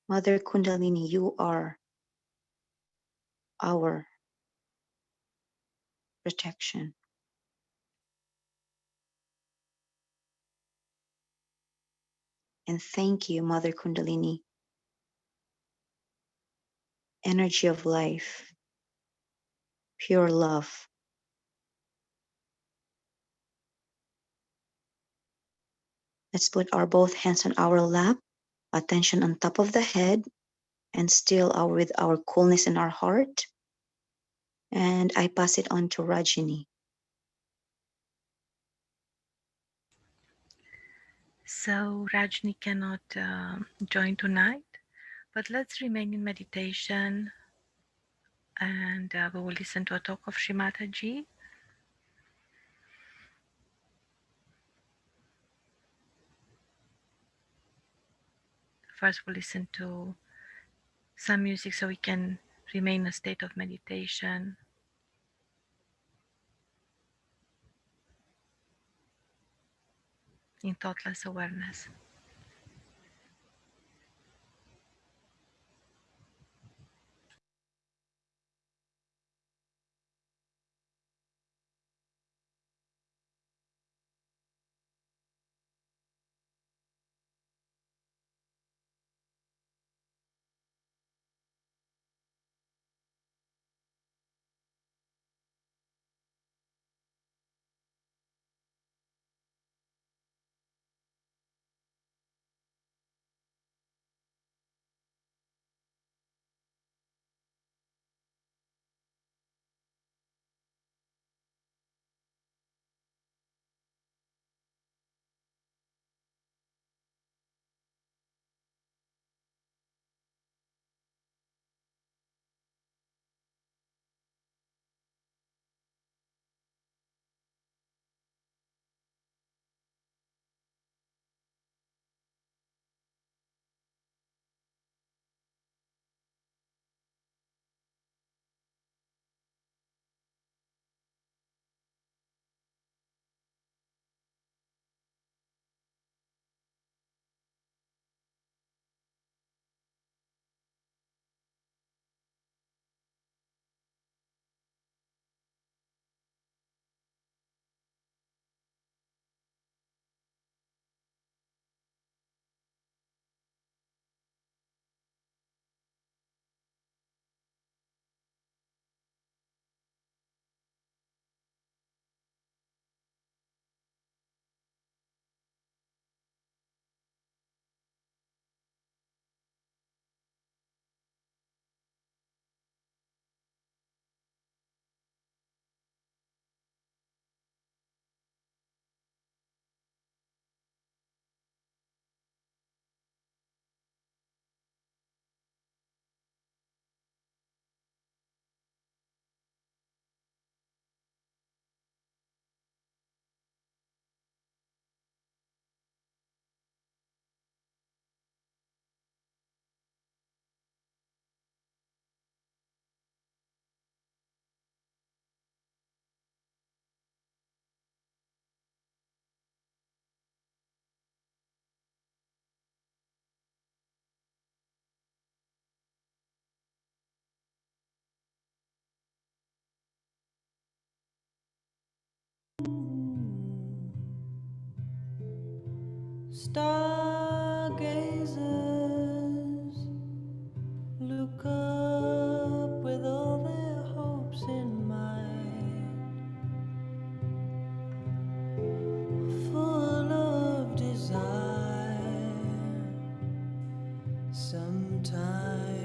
[SPEAKER 4] Mother Kundalini, you are our protection. And thank you, Mother Kundalini, energy of life, pure love. Let's put our both hands on our lap, attention on top of the head, and still with our coolness in our heart. And I pass it on to Rajini.
[SPEAKER 2] So Rajni cannot join tonight, but let's remain in meditation, and we will listen to a talk of Shri Mataji. First, we'll listen to some music so we can remain in a state of meditation, in thoughtless awareness.
[SPEAKER 1] Stargazers look up with all their hopes in mind, full of desire. Sometimes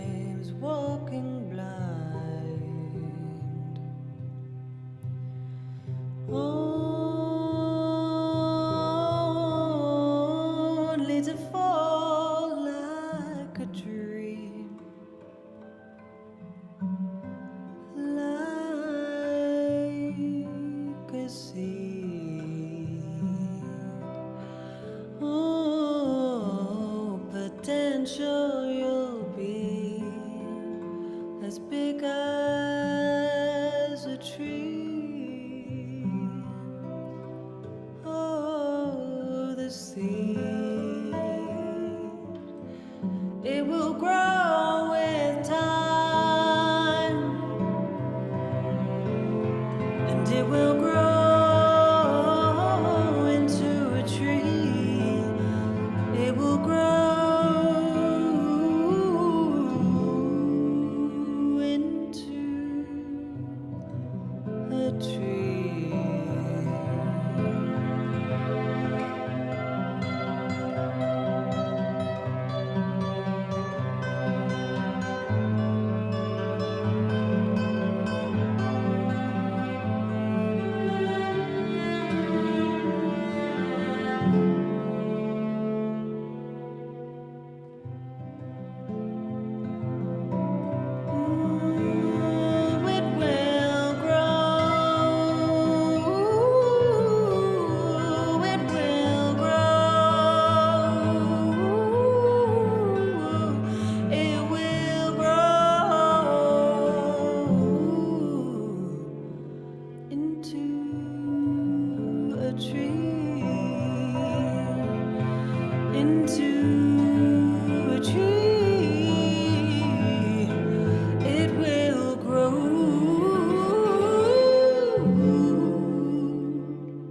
[SPEAKER 1] into a tree, it will grow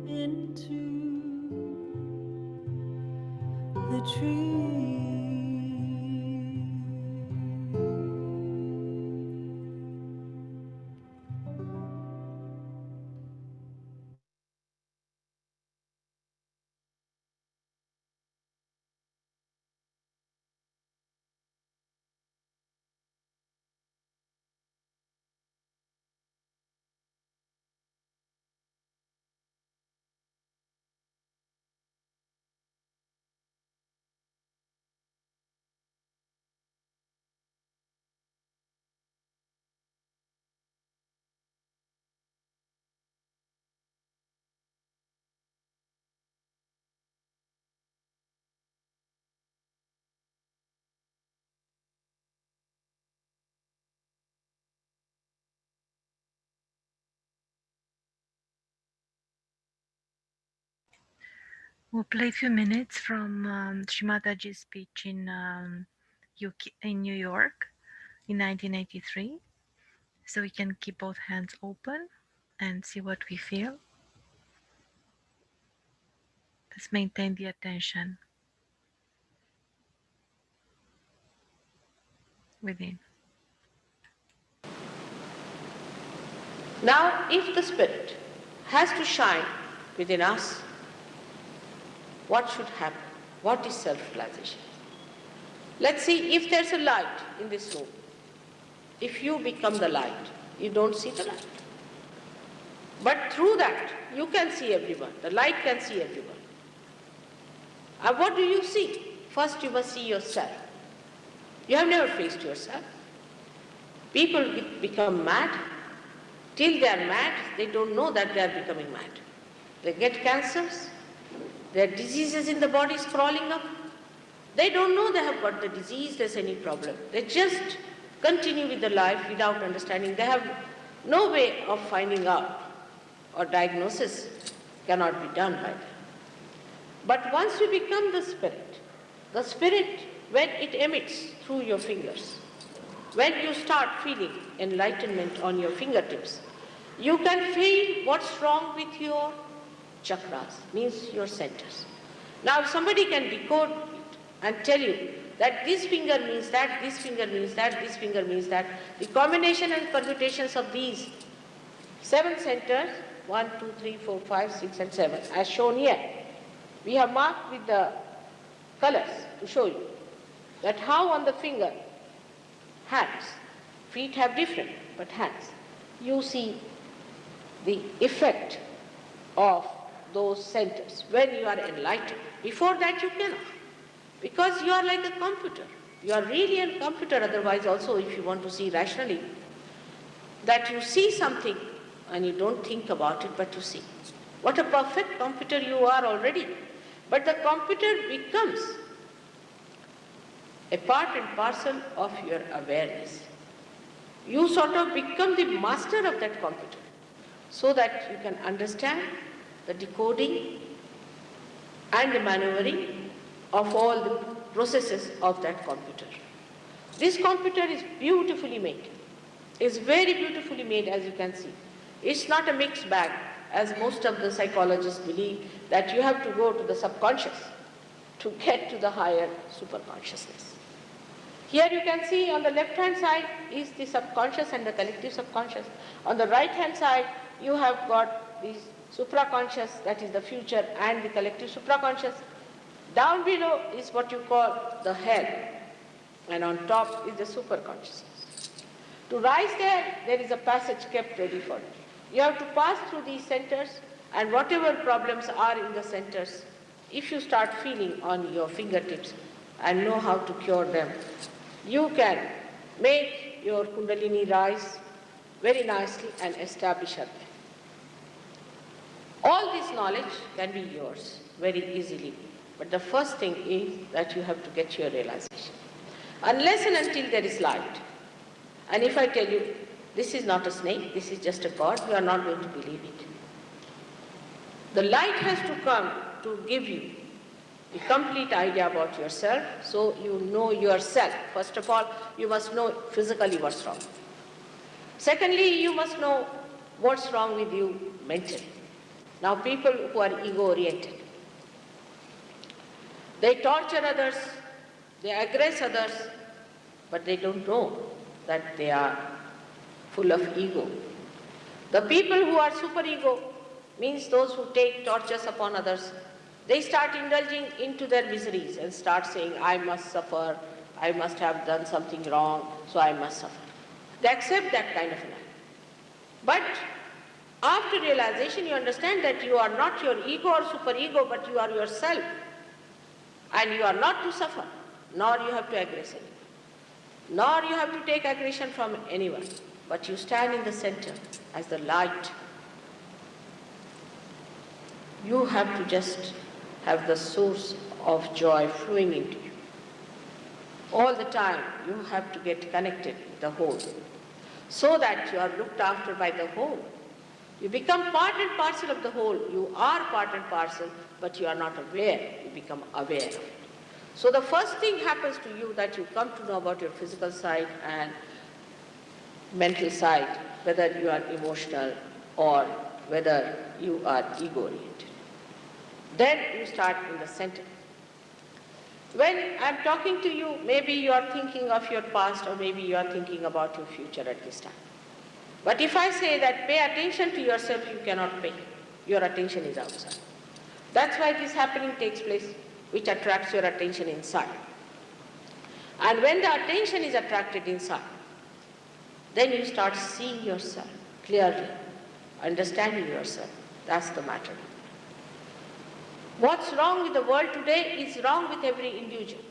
[SPEAKER 1] into the tree.
[SPEAKER 2] We'll play a few minutes from Shri Mataji's speech in New York in 1983, so we can keep both hands open and see what we feel. Let's maintain the attention within.
[SPEAKER 5] Now, if the Spirit has to shine within us, what should happen? What is self-realization? Let's see, if there's a light in this room, if you become the light, you don't see the light. But through that, you can see everyone. The light can see everyone. And what do you see? First, you must see yourself. You have never faced yourself. People become mad. Till they are mad, they don't know that they are becoming mad. They get cancers. There are diseases in the body crawling up. They don't know they have got the disease, there's any problem. They just continue with the life without understanding. They have no way of finding out, or diagnosis cannot be done by them. But once you become the Spirit, when it emits through your fingers, when you start feeling enlightenment on your fingertips, you can feel what's wrong with your chakras, means your centers. Now, if somebody can decode it and tell you that this finger means that, this finger means that, this finger means that, the combination and permutations of these 7 centers, 1, 2, 3, 4, 5, 6, and 7, as shown here, we have marked with the colors to show you that how on the finger, hands, feet have different, but hands, you see the effect of those centers when you are enlightened. Before that you cannot, because you are like a computer. You are really a computer, otherwise also if you want to see rationally, that you see something and you don't think about it, but you see. What a perfect computer you are already. But the computer becomes a part and parcel of your awareness. You sort of become the master of that computer so that you can understand the decoding and the maneuvering of all the processes of that computer. This computer is beautifully made. It's very beautifully made, as you can see. It's not a mixed bag, as most of the psychologists believe, that you have to go to the subconscious to get to the higher superconsciousness. Here you can see on the left-hand side is the subconscious and the collective subconscious. On the right-hand side, you have got the supraconscious, that is the future, and the collective supraconscious. Down below is what you call the head, and on top is the superconsciousness. To rise there, there is a passage kept ready for you. You have to pass through these centers, and whatever problems are in the centers, if you start feeling on your fingertips and know how to cure them, you can make your Kundalini rise very nicely and establish her there. All this knowledge can be yours very easily, but the first thing is that you have to get your realization. Unless and until there is light, and if I tell you, this is not a snake, this is just a god, you are not going to believe it. The light has to come to give you a complete idea about yourself, so you know yourself. First of all, you must know physically what's wrong. Secondly, you must know what's wrong with you mentally. Now, people who are ego-oriented, they torture others, they aggress others, but they don't know that they are full of ego. The people who are super-ego, means those who take tortures upon others, they start indulging into their miseries and start saying, I must suffer, I must have done something wrong, so I must suffer. They accept that kind of life. But after realization, you understand that you are not your ego or superego, but you are yourself. And you are not to suffer, nor you have to aggress anyone, nor you have to take aggression from anyone, but you stand in the center as the light. You have to just have the source of joy flowing into you. All the time, you have to get connected with the whole, so that you are looked after by the whole. You become part and parcel of the whole. You are part and parcel, but you are not aware. You become aware of it. So the first thing happens to you that you come to know about your physical side and mental side, whether you are emotional or whether you are ego-oriented. Then you start in the center. When I'm talking to you, maybe you are thinking of your past or maybe you are thinking about your future at this time. But if I say that pay attention to yourself, you cannot pay. Your attention is outside. That's why this happening takes place, which attracts your attention inside. And when the attention is attracted inside, then you start seeing yourself clearly, understanding yourself. That's the matter. What's wrong with the world today is wrong with every individual.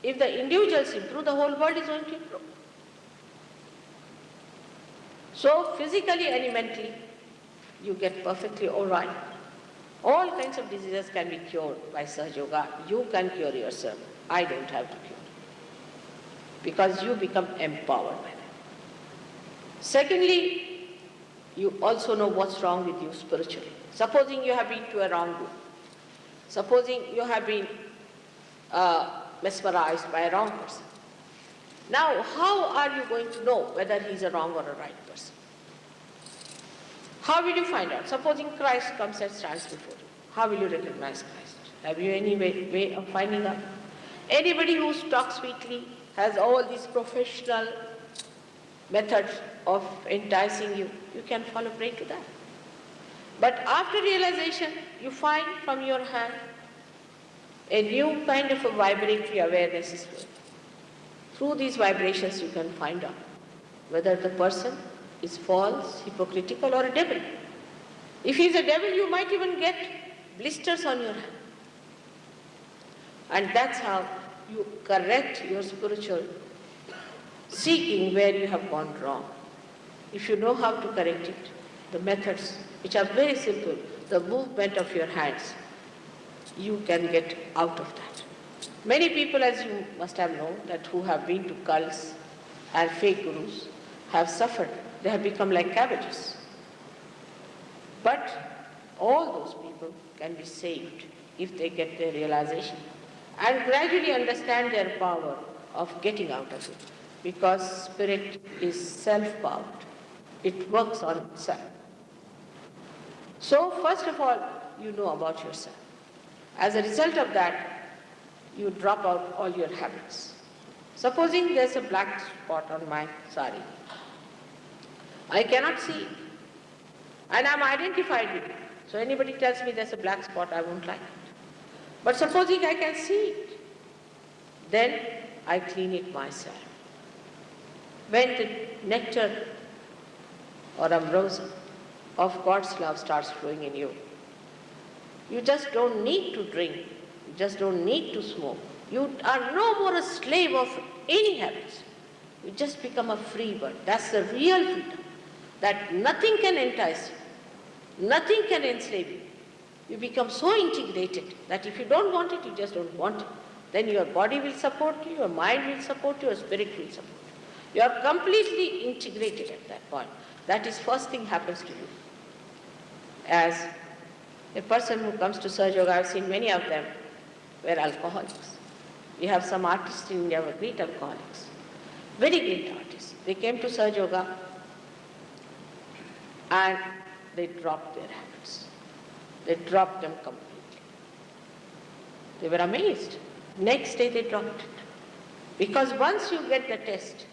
[SPEAKER 5] If the individuals improve, the whole world is going to improve. So physically and mentally, you get perfectly all right. All kinds of diseases can be cured by Sahaja Yoga. You can cure yourself. I don't have to cure. Because you become empowered by that. Secondly, you also know what's wrong with you spiritually. Supposing you have been to a wrong group. Supposing you have been mesmerized by a wrong person. Now, how are you going to know whether he's a wrong or a right person? How will you find out? Supposing Christ comes and stands before you. How will you recognize Christ? Have you any way of finding out? Anybody who talks sweetly has all these professional methods of enticing you. You can fall a prey to that. But after realization, you find from your hand a new kind of a vibratory awareness is flowing. Through these vibrations, you can find out whether the person is false, hypocritical, or a devil. If he is a devil, you might even get blisters on your hand. And that's how you correct your spiritual seeking where you have gone wrong. If you know how to correct it, the methods, which are very simple, the movement of your hands, you can get out of that. Many people, as you must have known, that who have been to cults and fake gurus have suffered. They have become like cabbages. But all those people can be saved if they get their realization and gradually understand their power of getting out of it. Because spirit is self-powered. It works on itself. So first of all, you know about yourself. As a result of that, you drop out all your habits. Supposing there's a black spot on my sari. I cannot see it. And I'm identified with it. So anybody tells me there's a black spot, I won't like it. But supposing I can see it, then I clean it myself. When the nectar or ambrosia of God's love starts flowing in you, you just don't need to drink, you just don't need to smoke. You are no more a slave of any habits. You just become a free bird. That's the real freedom. That nothing can entice you, nothing can enslave you. You become so integrated that if you don't want it, you just don't want it. Then your body will support you, your mind will support you, your spirit will support you. You are completely integrated at that point. That is first thing happens to you. As a person who comes to Sahaja Yoga, I've seen many of them, were alcoholics. We have some artists in India who are great alcoholics, very great artists. They came to Sahaja Yoga and they dropped their habits. They dropped them completely. They were amazed. Next day they dropped it. Because once you get the test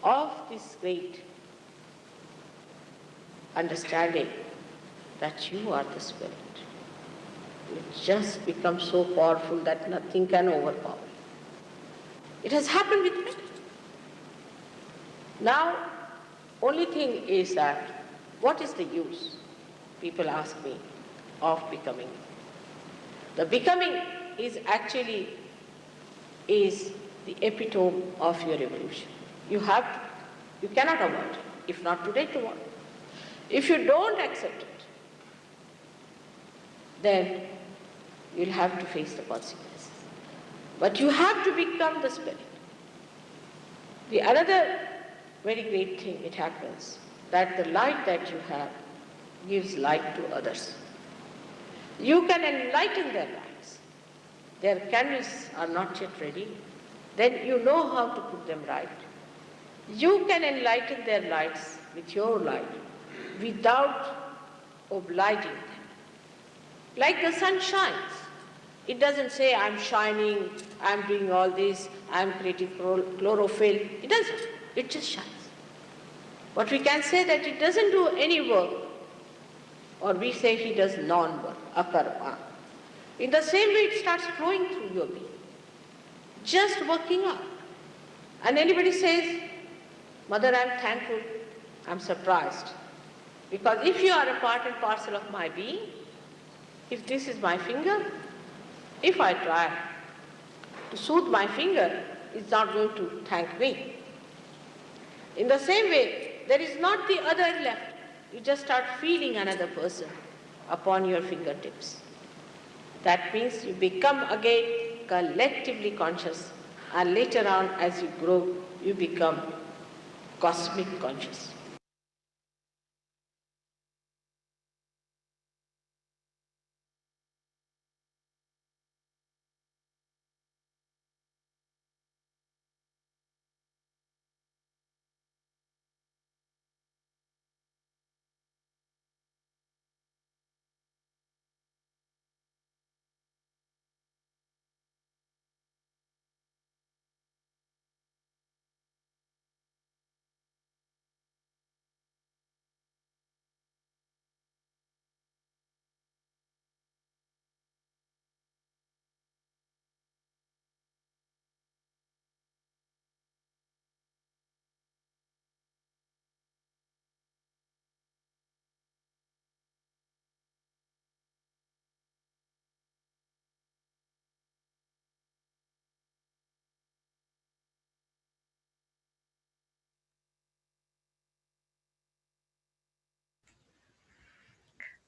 [SPEAKER 5] of this great understanding that you are the Spirit, it just becomes so powerful that nothing can overpower it. It has happened with me. Now, only thing is that, what is the use, people ask me, of becoming? The becoming is actually the epitome of your evolution. You cannot avoid it, if not today, tomorrow. If you don't accept it, then you'll have to face the consequences. But you have to become the Spirit. The another very great thing, it happens, that the light that you have gives light to others. You can enlighten their lives. Their candles are not yet ready. Then you know how to put them right. You can enlighten their lives with your light without obliging them. Like the sun shines. It doesn't say, I'm shining, I'm doing all this, I'm creating chlorophyll. It doesn't. It just shines. But we can say that it doesn't do any work, or we say he does non-work, akarma. In the same way, it starts flowing through your being, just working out. And anybody says, Mother, I'm thankful, I'm surprised. Because if you are a part and parcel of my being, if this is my finger, if I try to soothe my finger, it's not going to thank me. In the same way, there is not the other left. You just start feeling another person upon your fingertips. That means you become again collectively conscious, and later on, as you grow, you become cosmic conscious.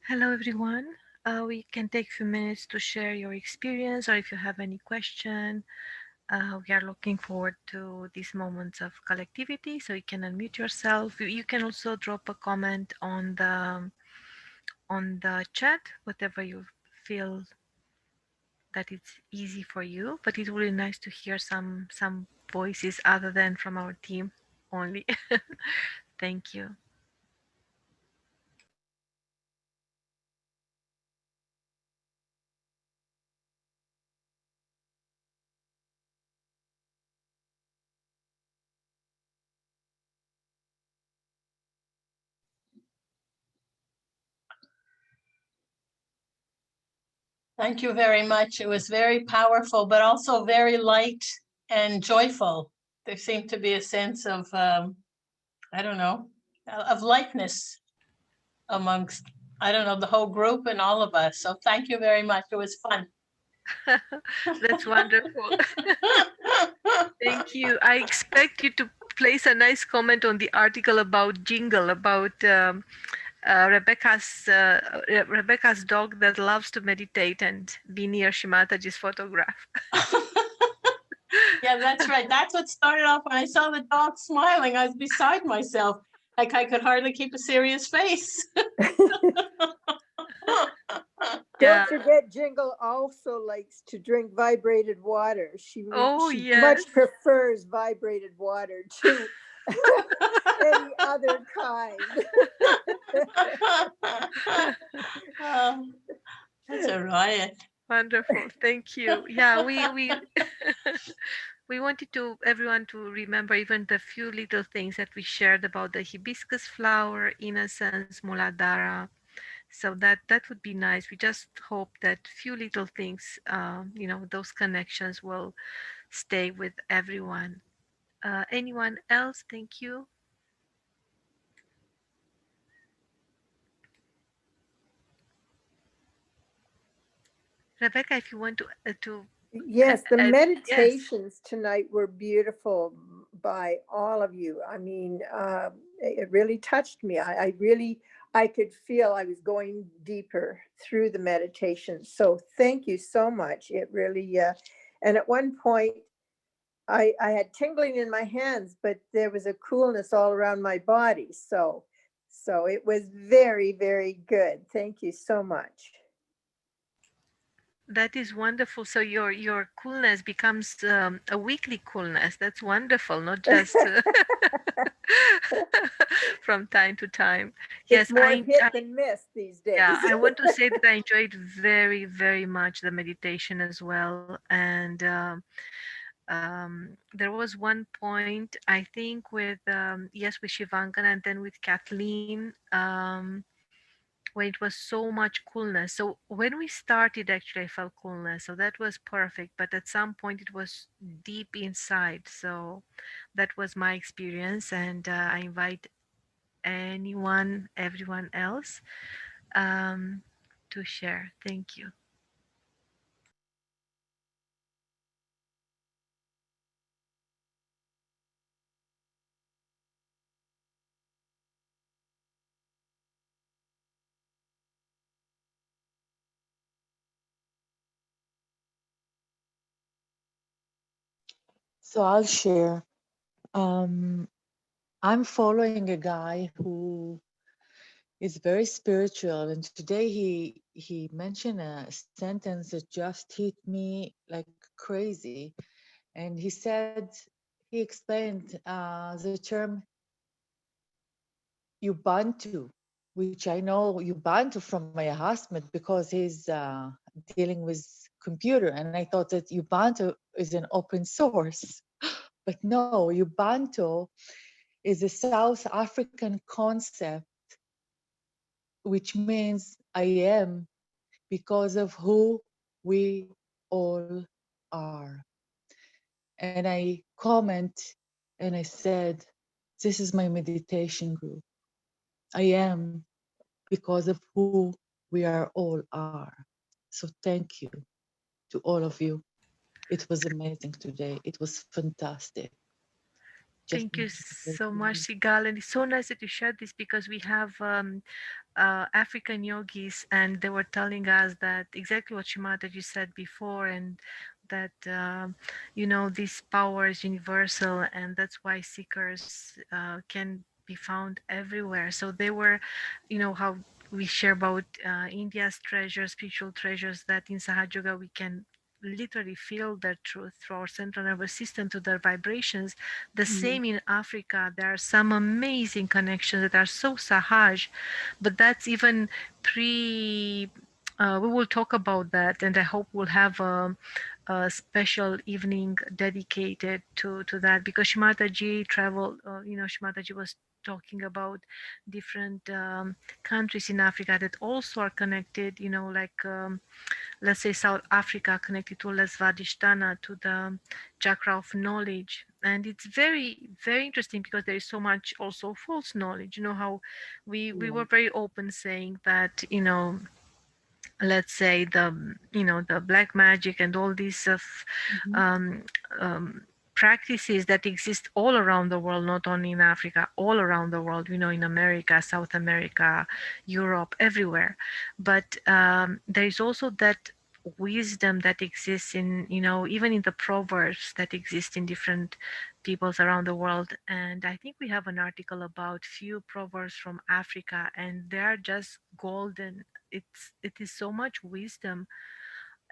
[SPEAKER 2] Hello, everyone. We can take a few minutes to share your experience, or if you have any question. We are looking forward to these moments of collectivity, so you can unmute yourself. You can also drop a comment on the chat, whatever you feel that it's easy for you. But it's really nice to hear some voices other than from our team only. Thank you.
[SPEAKER 6] Thank you very much. It was very powerful, but also very light and joyful. There seemed to be a sense of, I don't know, of lightness amongst, I don't know, the whole group and all of us. So thank you very much. It was fun.
[SPEAKER 2] That's wonderful. Thank you. I expect you to place a nice comment on the article about Jingle, about Rebecca's dog that loves to meditate and be near Shri Mataji's photograph.
[SPEAKER 6] Yeah, that's right. That's what started off when I saw the dog smiling. I was beside myself. Like I could hardly keep a serious face.
[SPEAKER 2] Yeah.
[SPEAKER 7] Don't forget, Jingle also likes to drink vibrated water.
[SPEAKER 2] Oh,
[SPEAKER 7] She
[SPEAKER 2] yes.
[SPEAKER 7] much prefers vibrated water to any other kind.
[SPEAKER 6] That's a riot.
[SPEAKER 2] Wonderful. Thank you. Yeah, we we wanted to everyone to remember even the few little things that we shared about the hibiscus flower, innocence, mooladhara. So that would be nice. We just hope that few little things, those connections will stay with everyone. Anyone else? Thank you. Rebecca, if you want to
[SPEAKER 7] Yes, the
[SPEAKER 2] yes.
[SPEAKER 7] meditations tonight were beautiful by all of you. I mean, it really touched me. I could feel I was going deeper through the meditation. So thank you so much. It really, and at one point, I had tingling in my hands, but there was a coolness all around my body. So it was very, very good. Thank you so much.
[SPEAKER 2] That is wonderful. So your coolness becomes a weekly coolness. That's wonderful, not just from time to time.
[SPEAKER 7] It's
[SPEAKER 2] Yes,
[SPEAKER 7] more hit than miss these days.
[SPEAKER 2] yeah, I want to say that I enjoyed very, very much the meditation as well. And there was one point, I think, with yes, with Shivangna and then with Kathleen. When it was so much coolness. So when we started, actually, I felt coolness. So that was perfect. But at some point, it was deep inside. So that was my experience. And I invite anyone, everyone else um, to share. Thank you.
[SPEAKER 8] So I'll share. Um, I'm following a guy who is very spiritual, and today he mentioned a sentence that just hit me like crazy. And he explained the term Ubuntu, which I know Ubuntu from my husband because he's dealing with computer, and I thought that Ubuntu is an open source, but no, Ubuntu is a South African concept, which means I am because of who we all are. And I comment and I said, this is my meditation group. I am because of who we are all are. So thank you to all of you. It was amazing today. It was fantastic. Just
[SPEAKER 2] Thank you so much, Sigal. And it's so nice that you shared this because we have African yogis, and they were telling us that exactly what Shimataji said before, and that this power is universal, and that's why seekers can be found everywhere. So they were, how we share about India's treasures, spiritual treasures, that in Sahaja Yoga we can literally feel their truth through our central nervous system to their vibrations. The same in Africa. There are some amazing connections that are so Sahaj, but that's even pre. We will talk about that, and I hope we'll have a special evening dedicated to that, because Shimataji traveled. Shimataji was talking about different countries in Africa that also are connected. Like. Let's say South Africa connected to Lesvadishtana, to the chakra of knowledge. And it's very, very interesting because there is so much also false knowledge. You know how we were very open saying that, let's say the black magic and all these um, um, practices that exist all around the world, not only in Africa, all around the world, in America, South America, Europe, everywhere. But there is also that wisdom that exists in, even in the proverbs that exist in different peoples around the world. And I think we have an article about few proverbs from Africa, and they are just golden. it is so much wisdom.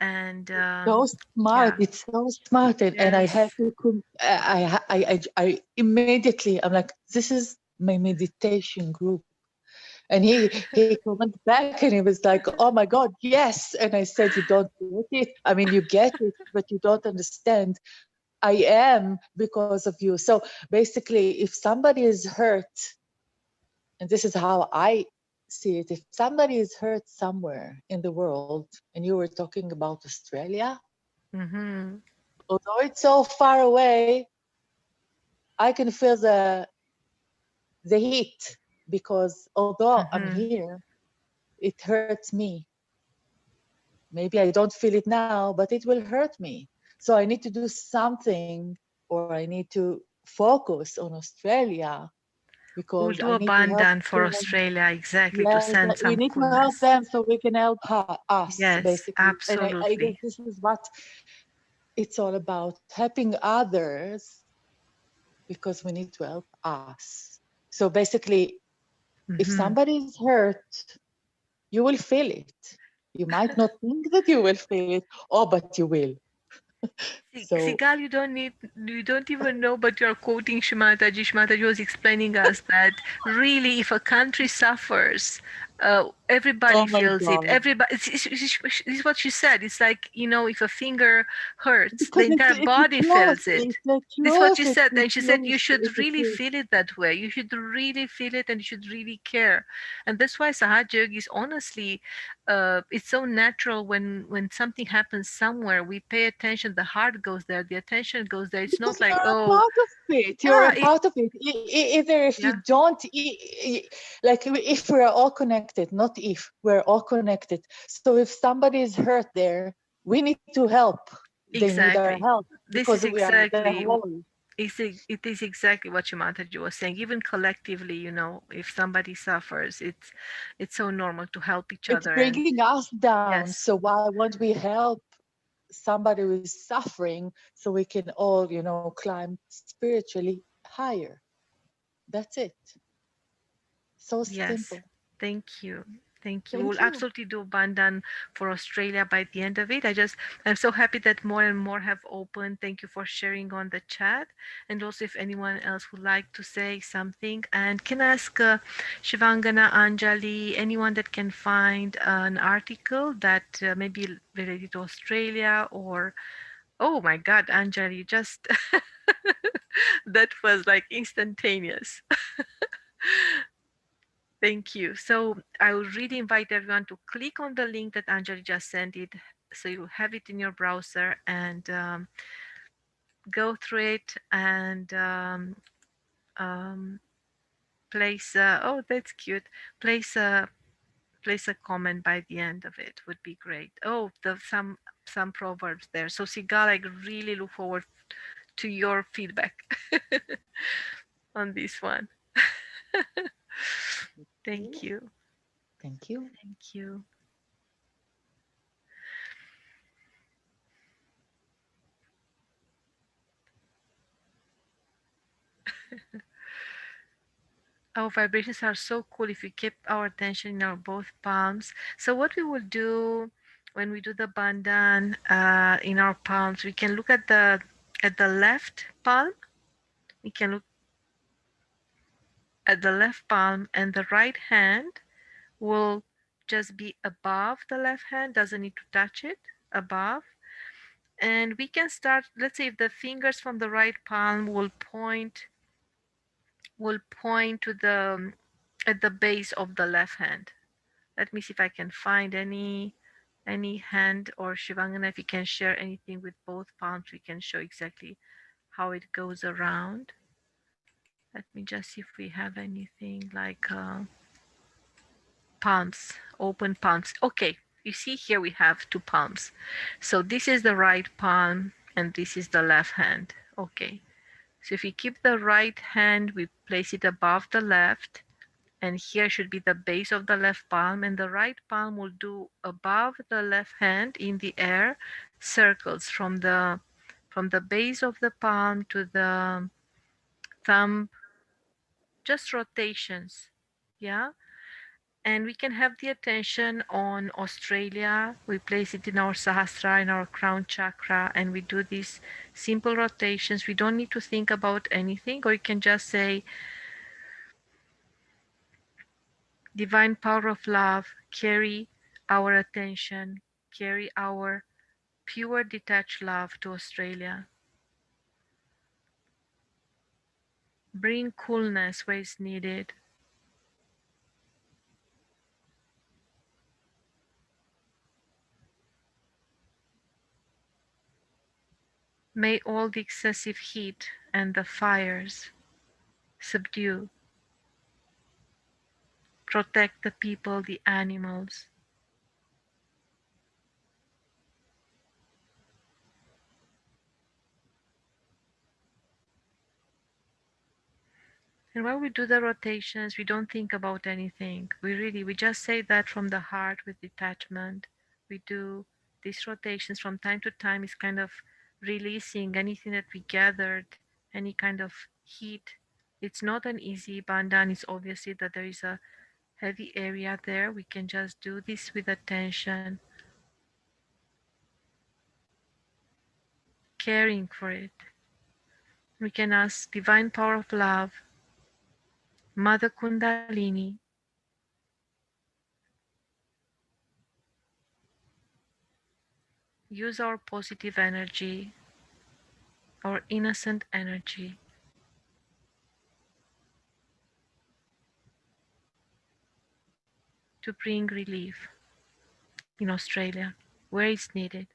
[SPEAKER 2] And
[SPEAKER 8] So smart.
[SPEAKER 2] yeah.
[SPEAKER 8] It's so smart. And I had
[SPEAKER 2] Yes.
[SPEAKER 8] to, I immediately, I'm like, this is my meditation group. And he commented back and he was like, oh my God, yes. And I said, you don't get it. I mean, you get it, but you don't understand. I am because of you. So basically, if somebody is hurt, and this is how I see it, if somebody is hurt somewhere in the world, and you were talking about Australia,
[SPEAKER 2] Mm-hmm.
[SPEAKER 8] although it's so far away, I can feel the heat, because although I'm
[SPEAKER 2] Mm-hmm.
[SPEAKER 8] here, it hurts me. Maybe I don't feel it now, but it will hurt me. So I need to do something, or I need to focus on Australia,
[SPEAKER 2] We'll
[SPEAKER 8] because
[SPEAKER 2] do
[SPEAKER 8] I
[SPEAKER 2] a
[SPEAKER 8] need to help
[SPEAKER 2] bandan for
[SPEAKER 8] them.
[SPEAKER 2] Australia, exactly, to
[SPEAKER 8] Yes,
[SPEAKER 2] send
[SPEAKER 8] we
[SPEAKER 2] some
[SPEAKER 8] need to help
[SPEAKER 2] coolness.
[SPEAKER 8] them so we can help us,
[SPEAKER 2] Yes,
[SPEAKER 8] basically. And I guess
[SPEAKER 2] absolutely.
[SPEAKER 8] this is what it's all about, helping others, because we need to help us. So basically, if
[SPEAKER 2] Mm-hmm.
[SPEAKER 8] somebody is hurt, you will feel it. You might not think that you will feel it, oh, but you will. So
[SPEAKER 2] Sigal, you don't even know, but you're quoting Shri Mataji. Shri Mataji was explaining us that really, if a country suffers, everybody
[SPEAKER 8] oh my
[SPEAKER 2] feels it.
[SPEAKER 8] God.
[SPEAKER 2] Everybody, it's what she said. It's like, if a finger hurts, the
[SPEAKER 8] Because
[SPEAKER 2] entire
[SPEAKER 8] it's the
[SPEAKER 2] body
[SPEAKER 8] truth.
[SPEAKER 2] feels it.
[SPEAKER 8] It's the
[SPEAKER 2] This is what
[SPEAKER 8] truth.
[SPEAKER 2] she
[SPEAKER 8] It's
[SPEAKER 2] said.
[SPEAKER 8] the
[SPEAKER 2] And she said you
[SPEAKER 8] truth.
[SPEAKER 2] should
[SPEAKER 8] It's the
[SPEAKER 2] really
[SPEAKER 8] truth.
[SPEAKER 2] feel it that way. You should really feel it and you should really care. And that's why Sahaja Yoga is honestly, it's so natural when something happens somewhere, we pay attention, the heart goes there, the attention goes there. It's not
[SPEAKER 8] Because
[SPEAKER 2] like,
[SPEAKER 8] you're a
[SPEAKER 2] oh,
[SPEAKER 8] part of it. You're
[SPEAKER 2] yeah,
[SPEAKER 8] a part of it. Either if you
[SPEAKER 2] yeah,
[SPEAKER 8] don't, like if we're all connected, not if, we're all connected. So if somebody is hurt there, we need to help. They need our
[SPEAKER 2] exactly.
[SPEAKER 8] help,
[SPEAKER 2] This
[SPEAKER 8] because
[SPEAKER 2] is
[SPEAKER 8] we are the
[SPEAKER 2] exactly
[SPEAKER 8] whole.
[SPEAKER 2] it is exactly what Shimataji was saying. Even collectively, if somebody suffers, it's so normal to help each
[SPEAKER 8] It's
[SPEAKER 2] other. And
[SPEAKER 8] bringing us down.
[SPEAKER 2] yes,
[SPEAKER 8] So why won't we help somebody who is suffering, so we can all, climb spiritually higher? That's it. So
[SPEAKER 2] yes.
[SPEAKER 8] simple.
[SPEAKER 2] Thank you. Thank you. We
[SPEAKER 8] Thank
[SPEAKER 2] will
[SPEAKER 8] you.
[SPEAKER 2] absolutely do Bandan for Australia by the end of it. I'm so happy that more and more have opened. Thank you for sharing on the chat. And also, if anyone else would like to say something, and can ask Shivangana, Anjali, anyone that can find an article that may be related to Australia or, oh my God, Anjali, just that was like instantaneous. Thank you. So I would really invite everyone to click on the link that Anjali just sent it, so you have it in your browser and go through it and um, place. Oh, that's cute. Place a place a comment by the end of it would be great. Oh, some proverbs there. So Sigal, I really look forward to your feedback on this one. Thank you.
[SPEAKER 8] Thank you.
[SPEAKER 2] Thank you. Our vibrations are so cool if we keep our attention in our both palms. So what we will do when we do the bandhan in our palms, we can look at the left palm. We can look at the left palm, and the right hand will just be above the left hand, doesn't need to touch it, above. And we can start, let's say if the fingers from the right palm will point to the at the base of the left hand. Let me see if I can find any hand, or Shivangana, if you can share anything with both palms, we can show exactly how it goes around. Let me just see if we have anything like palms, open palms. Okay, you see here we have two palms. So this is the right palm and this is the left hand. Okay, so if we keep the right hand, we place it above the left, and here should be the base of the left palm, and the right palm will do above the left hand in the air circles from the base of the palm to the thumb, just rotations. Yeah, And we can have the attention on Australia. We place it in our Sahasrara, in our crown chakra, and we do these simple rotations. We don't need to think about anything, or you can just say, Divine power of love, carry our attention, carry our pure detached love to Australia. Bring coolness where it's needed. May all the excessive heat and the fires subdue. Protect the people, the animals. And while we do the rotations, we don't think about anything. We just say that from the heart with detachment. We do these rotations from time to time, is kind of releasing anything that we gathered, any kind of heat. It's not an easy bandhan. It's obviously that there is a heavy area there. We can just do this with attention, caring for it. We can ask divine power of love, Mother Kundalini, use our positive energy, our innocent energy to bring relief in Australia where it's needed.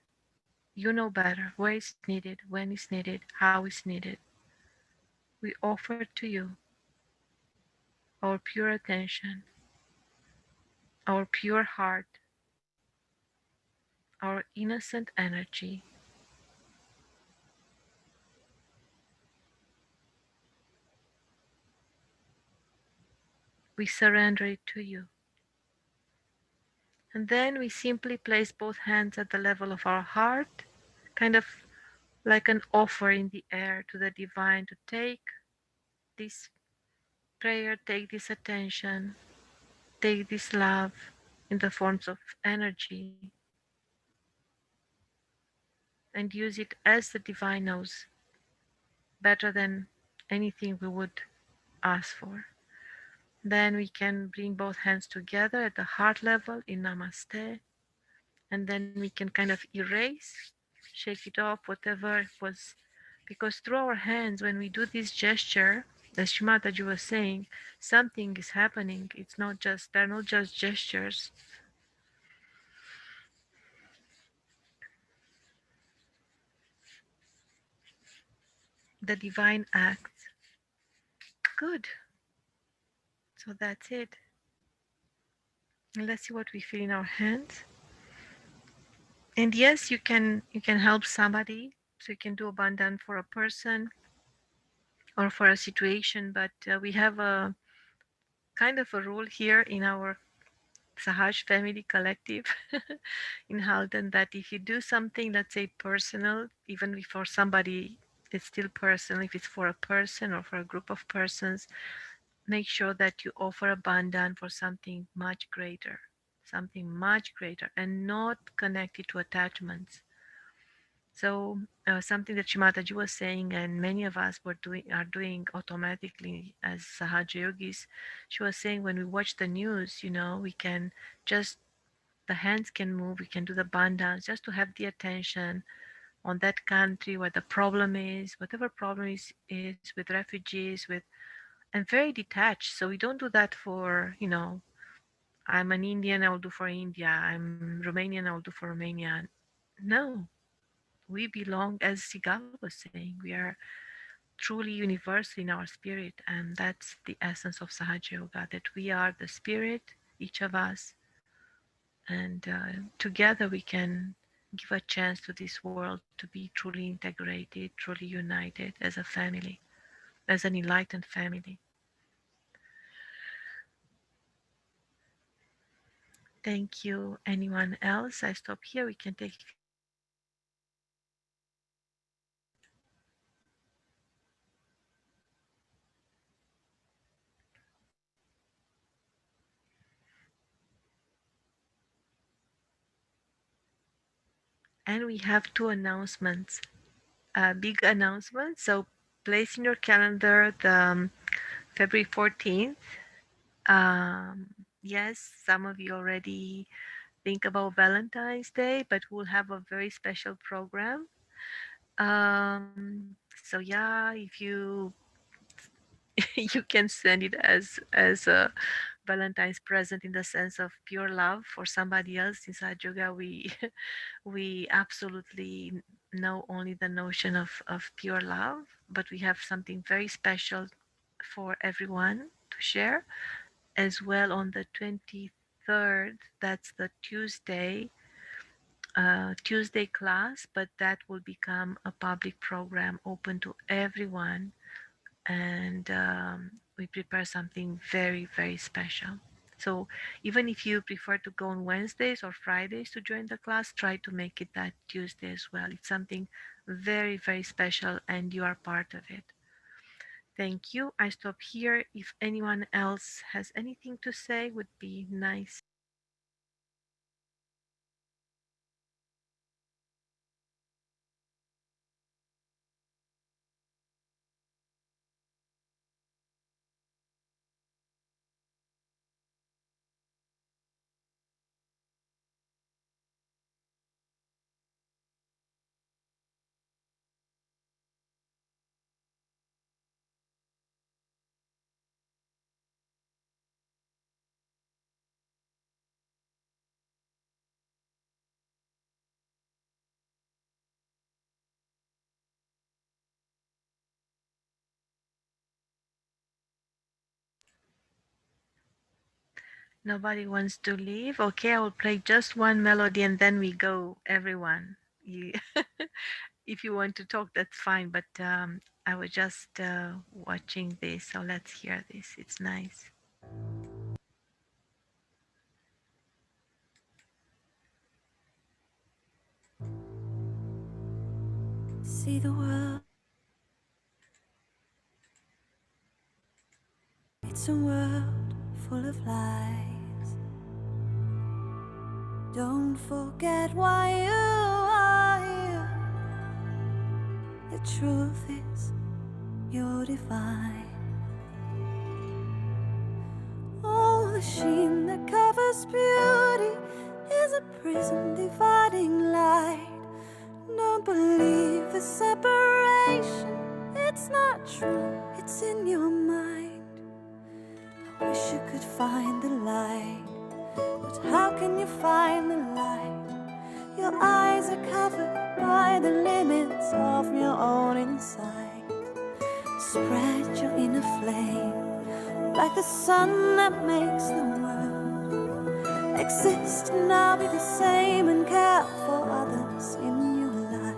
[SPEAKER 2] You know better where it's needed, when it's needed, how it's needed. We offer to you our pure attention, our pure heart, our innocent energy. We surrender it to you. And then we simply place both hands at the level of our heart, kind of like an offer in the air to the divine to take this prayer, take this attention, take this love in the forms of energy and use it as the divine knows better than anything we would ask for. Then we can bring both hands together at the heart level in Namaste, and then we can kind of erase, shake it off, whatever was, because through our hands, when we do this gesture, as Shri Mataji was saying, something is happening. It's not just, they're not just gestures. The divine act. Good. So that's it. And let's see what we feel in our hands. And yes, you can help somebody. So you can do a bandhan for a person or for a situation, but we have a kind of a rule here in our Sahaj family collective in Halden that if you do something, let's say personal, even if for somebody it's still personal, if it's for a person or for a group of persons, make sure that you offer a bandhan for something much greater and not connected to attachments. So something that Shri Mataji was saying, and many of us are doing automatically as Sahaja yogis. She was saying when we watch the news, we can just, the hands can move. We can do the bandhans just to have the attention on that country where the problem is, whatever problem is with refugees, and very detached. So we don't do that for, I'm an Indian, I will do for India. I'm Romanian, I will do for Romania. No, we belong, as Sigal was saying, we are truly universal in our spirit. And that's the essence of Sahaja Yoga, that we are the spirit, each of us. And together we can give a chance to this world to be truly integrated, truly united as a family, as an enlightened family. Thank you. Anyone else? I stop here. We can take a few more questions. And we have two announcements, big announcements. So place in your calendar the February 14th. Yes, some of you already think about Valentine's Day, but we'll have a very special program. So yeah, if you you can send it as a Valentine's present in the sense of pure love for somebody else. In Sahaja Yoga, we we absolutely know only the notion of pure love, but we have something very special for everyone to share as well on the 23rd. That's the Tuesday class, but that will become a public program open to everyone, and we prepare something very, very special. So even if you prefer to go on Wednesdays or Fridays to join the class, try to make it that Tuesday as well. It's something very, very special, and you are part of it. Thank you. I stop here. If anyone else has anything to say, would be nice. Nobody wants to leave. Okay, I will play just one melody and then we go, everyone. You, if you want to talk, that's fine. But I was just watching this, so let's hear this. It's nice.
[SPEAKER 9] See the world. It's a world full of lies. Don't forget why you are here. The truth is, you're divine. Oh, the sheen that covers beauty is a prism dividing light. Don't believe the separation. It's not true, it's in your mind. I wish you could find the light, but how can you find the light? Your eyes are covered by the limits of your own insight. Spread your inner flame like the sun that makes the world exist, and I'll be the same and care for others in your life.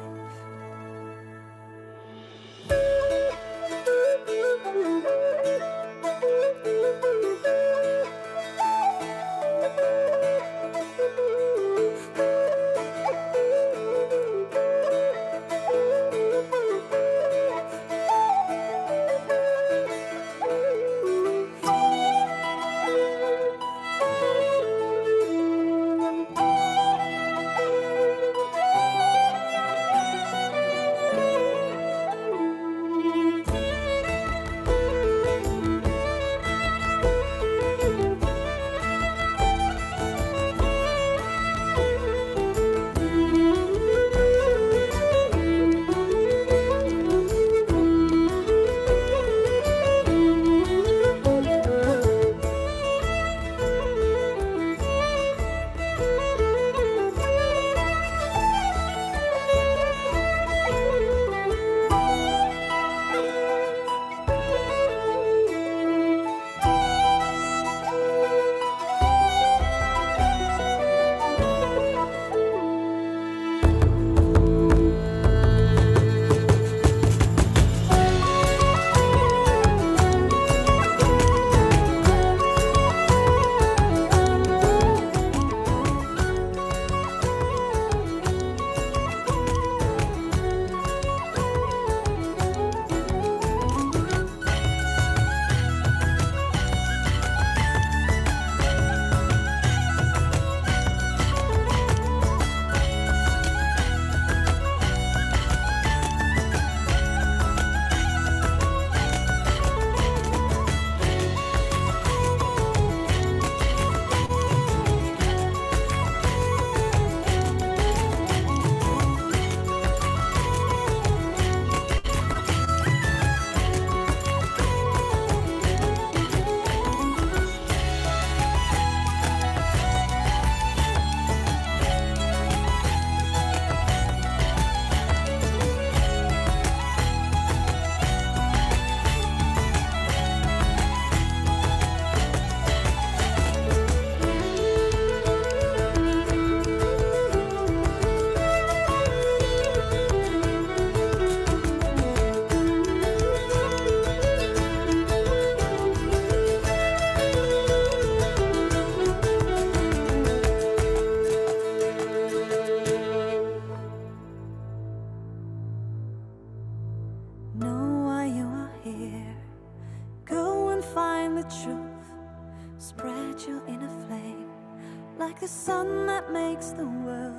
[SPEAKER 9] like the sun that makes the world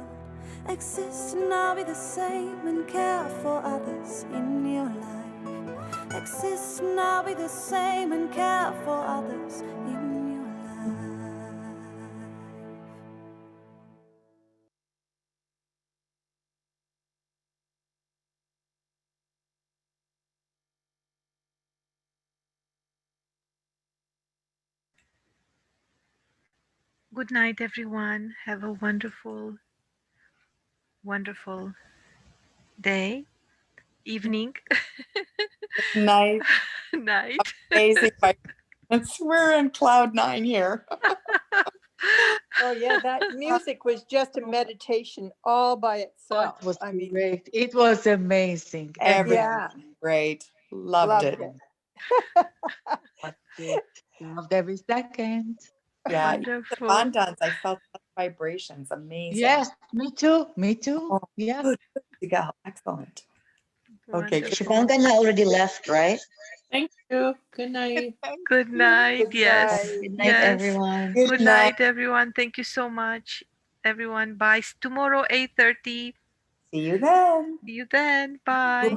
[SPEAKER 9] exist, and I'll be the same and care for others in your life. Exist, and I'll be the same and care for others in your life.
[SPEAKER 2] Good night, everyone. Have a wonderful, wonderful day, evening,
[SPEAKER 10] Night.
[SPEAKER 2] night.
[SPEAKER 10] Amazing vibrations. We're in cloud 9 here.
[SPEAKER 7] Oh yeah, that music was just a meditation all by itself.
[SPEAKER 8] It was
[SPEAKER 7] I mean,
[SPEAKER 8] great. It was amazing.
[SPEAKER 10] Everything
[SPEAKER 7] yeah,
[SPEAKER 10] great. Loved it.
[SPEAKER 8] Loved it. Loved every second.
[SPEAKER 10] Yeah. The
[SPEAKER 2] Wonderful.
[SPEAKER 10] Bhajans, I felt such vibrations. Amazing.
[SPEAKER 8] Yes, me too. Me too.
[SPEAKER 10] Oh,
[SPEAKER 8] Yeah.
[SPEAKER 10] good. Good to go. Excellent. Okay. Good.
[SPEAKER 2] Wonderful.
[SPEAKER 4] Shivangna already left, right?
[SPEAKER 5] Thank you. Good night.
[SPEAKER 2] Good night.
[SPEAKER 7] Good
[SPEAKER 2] Yes.
[SPEAKER 7] night.
[SPEAKER 4] Good night,
[SPEAKER 2] Yes.
[SPEAKER 4] everyone.
[SPEAKER 2] Good night, everyone. Thank you so much, everyone. Bye. Tomorrow, 8:30.
[SPEAKER 10] See you then.
[SPEAKER 2] See you then. Bye.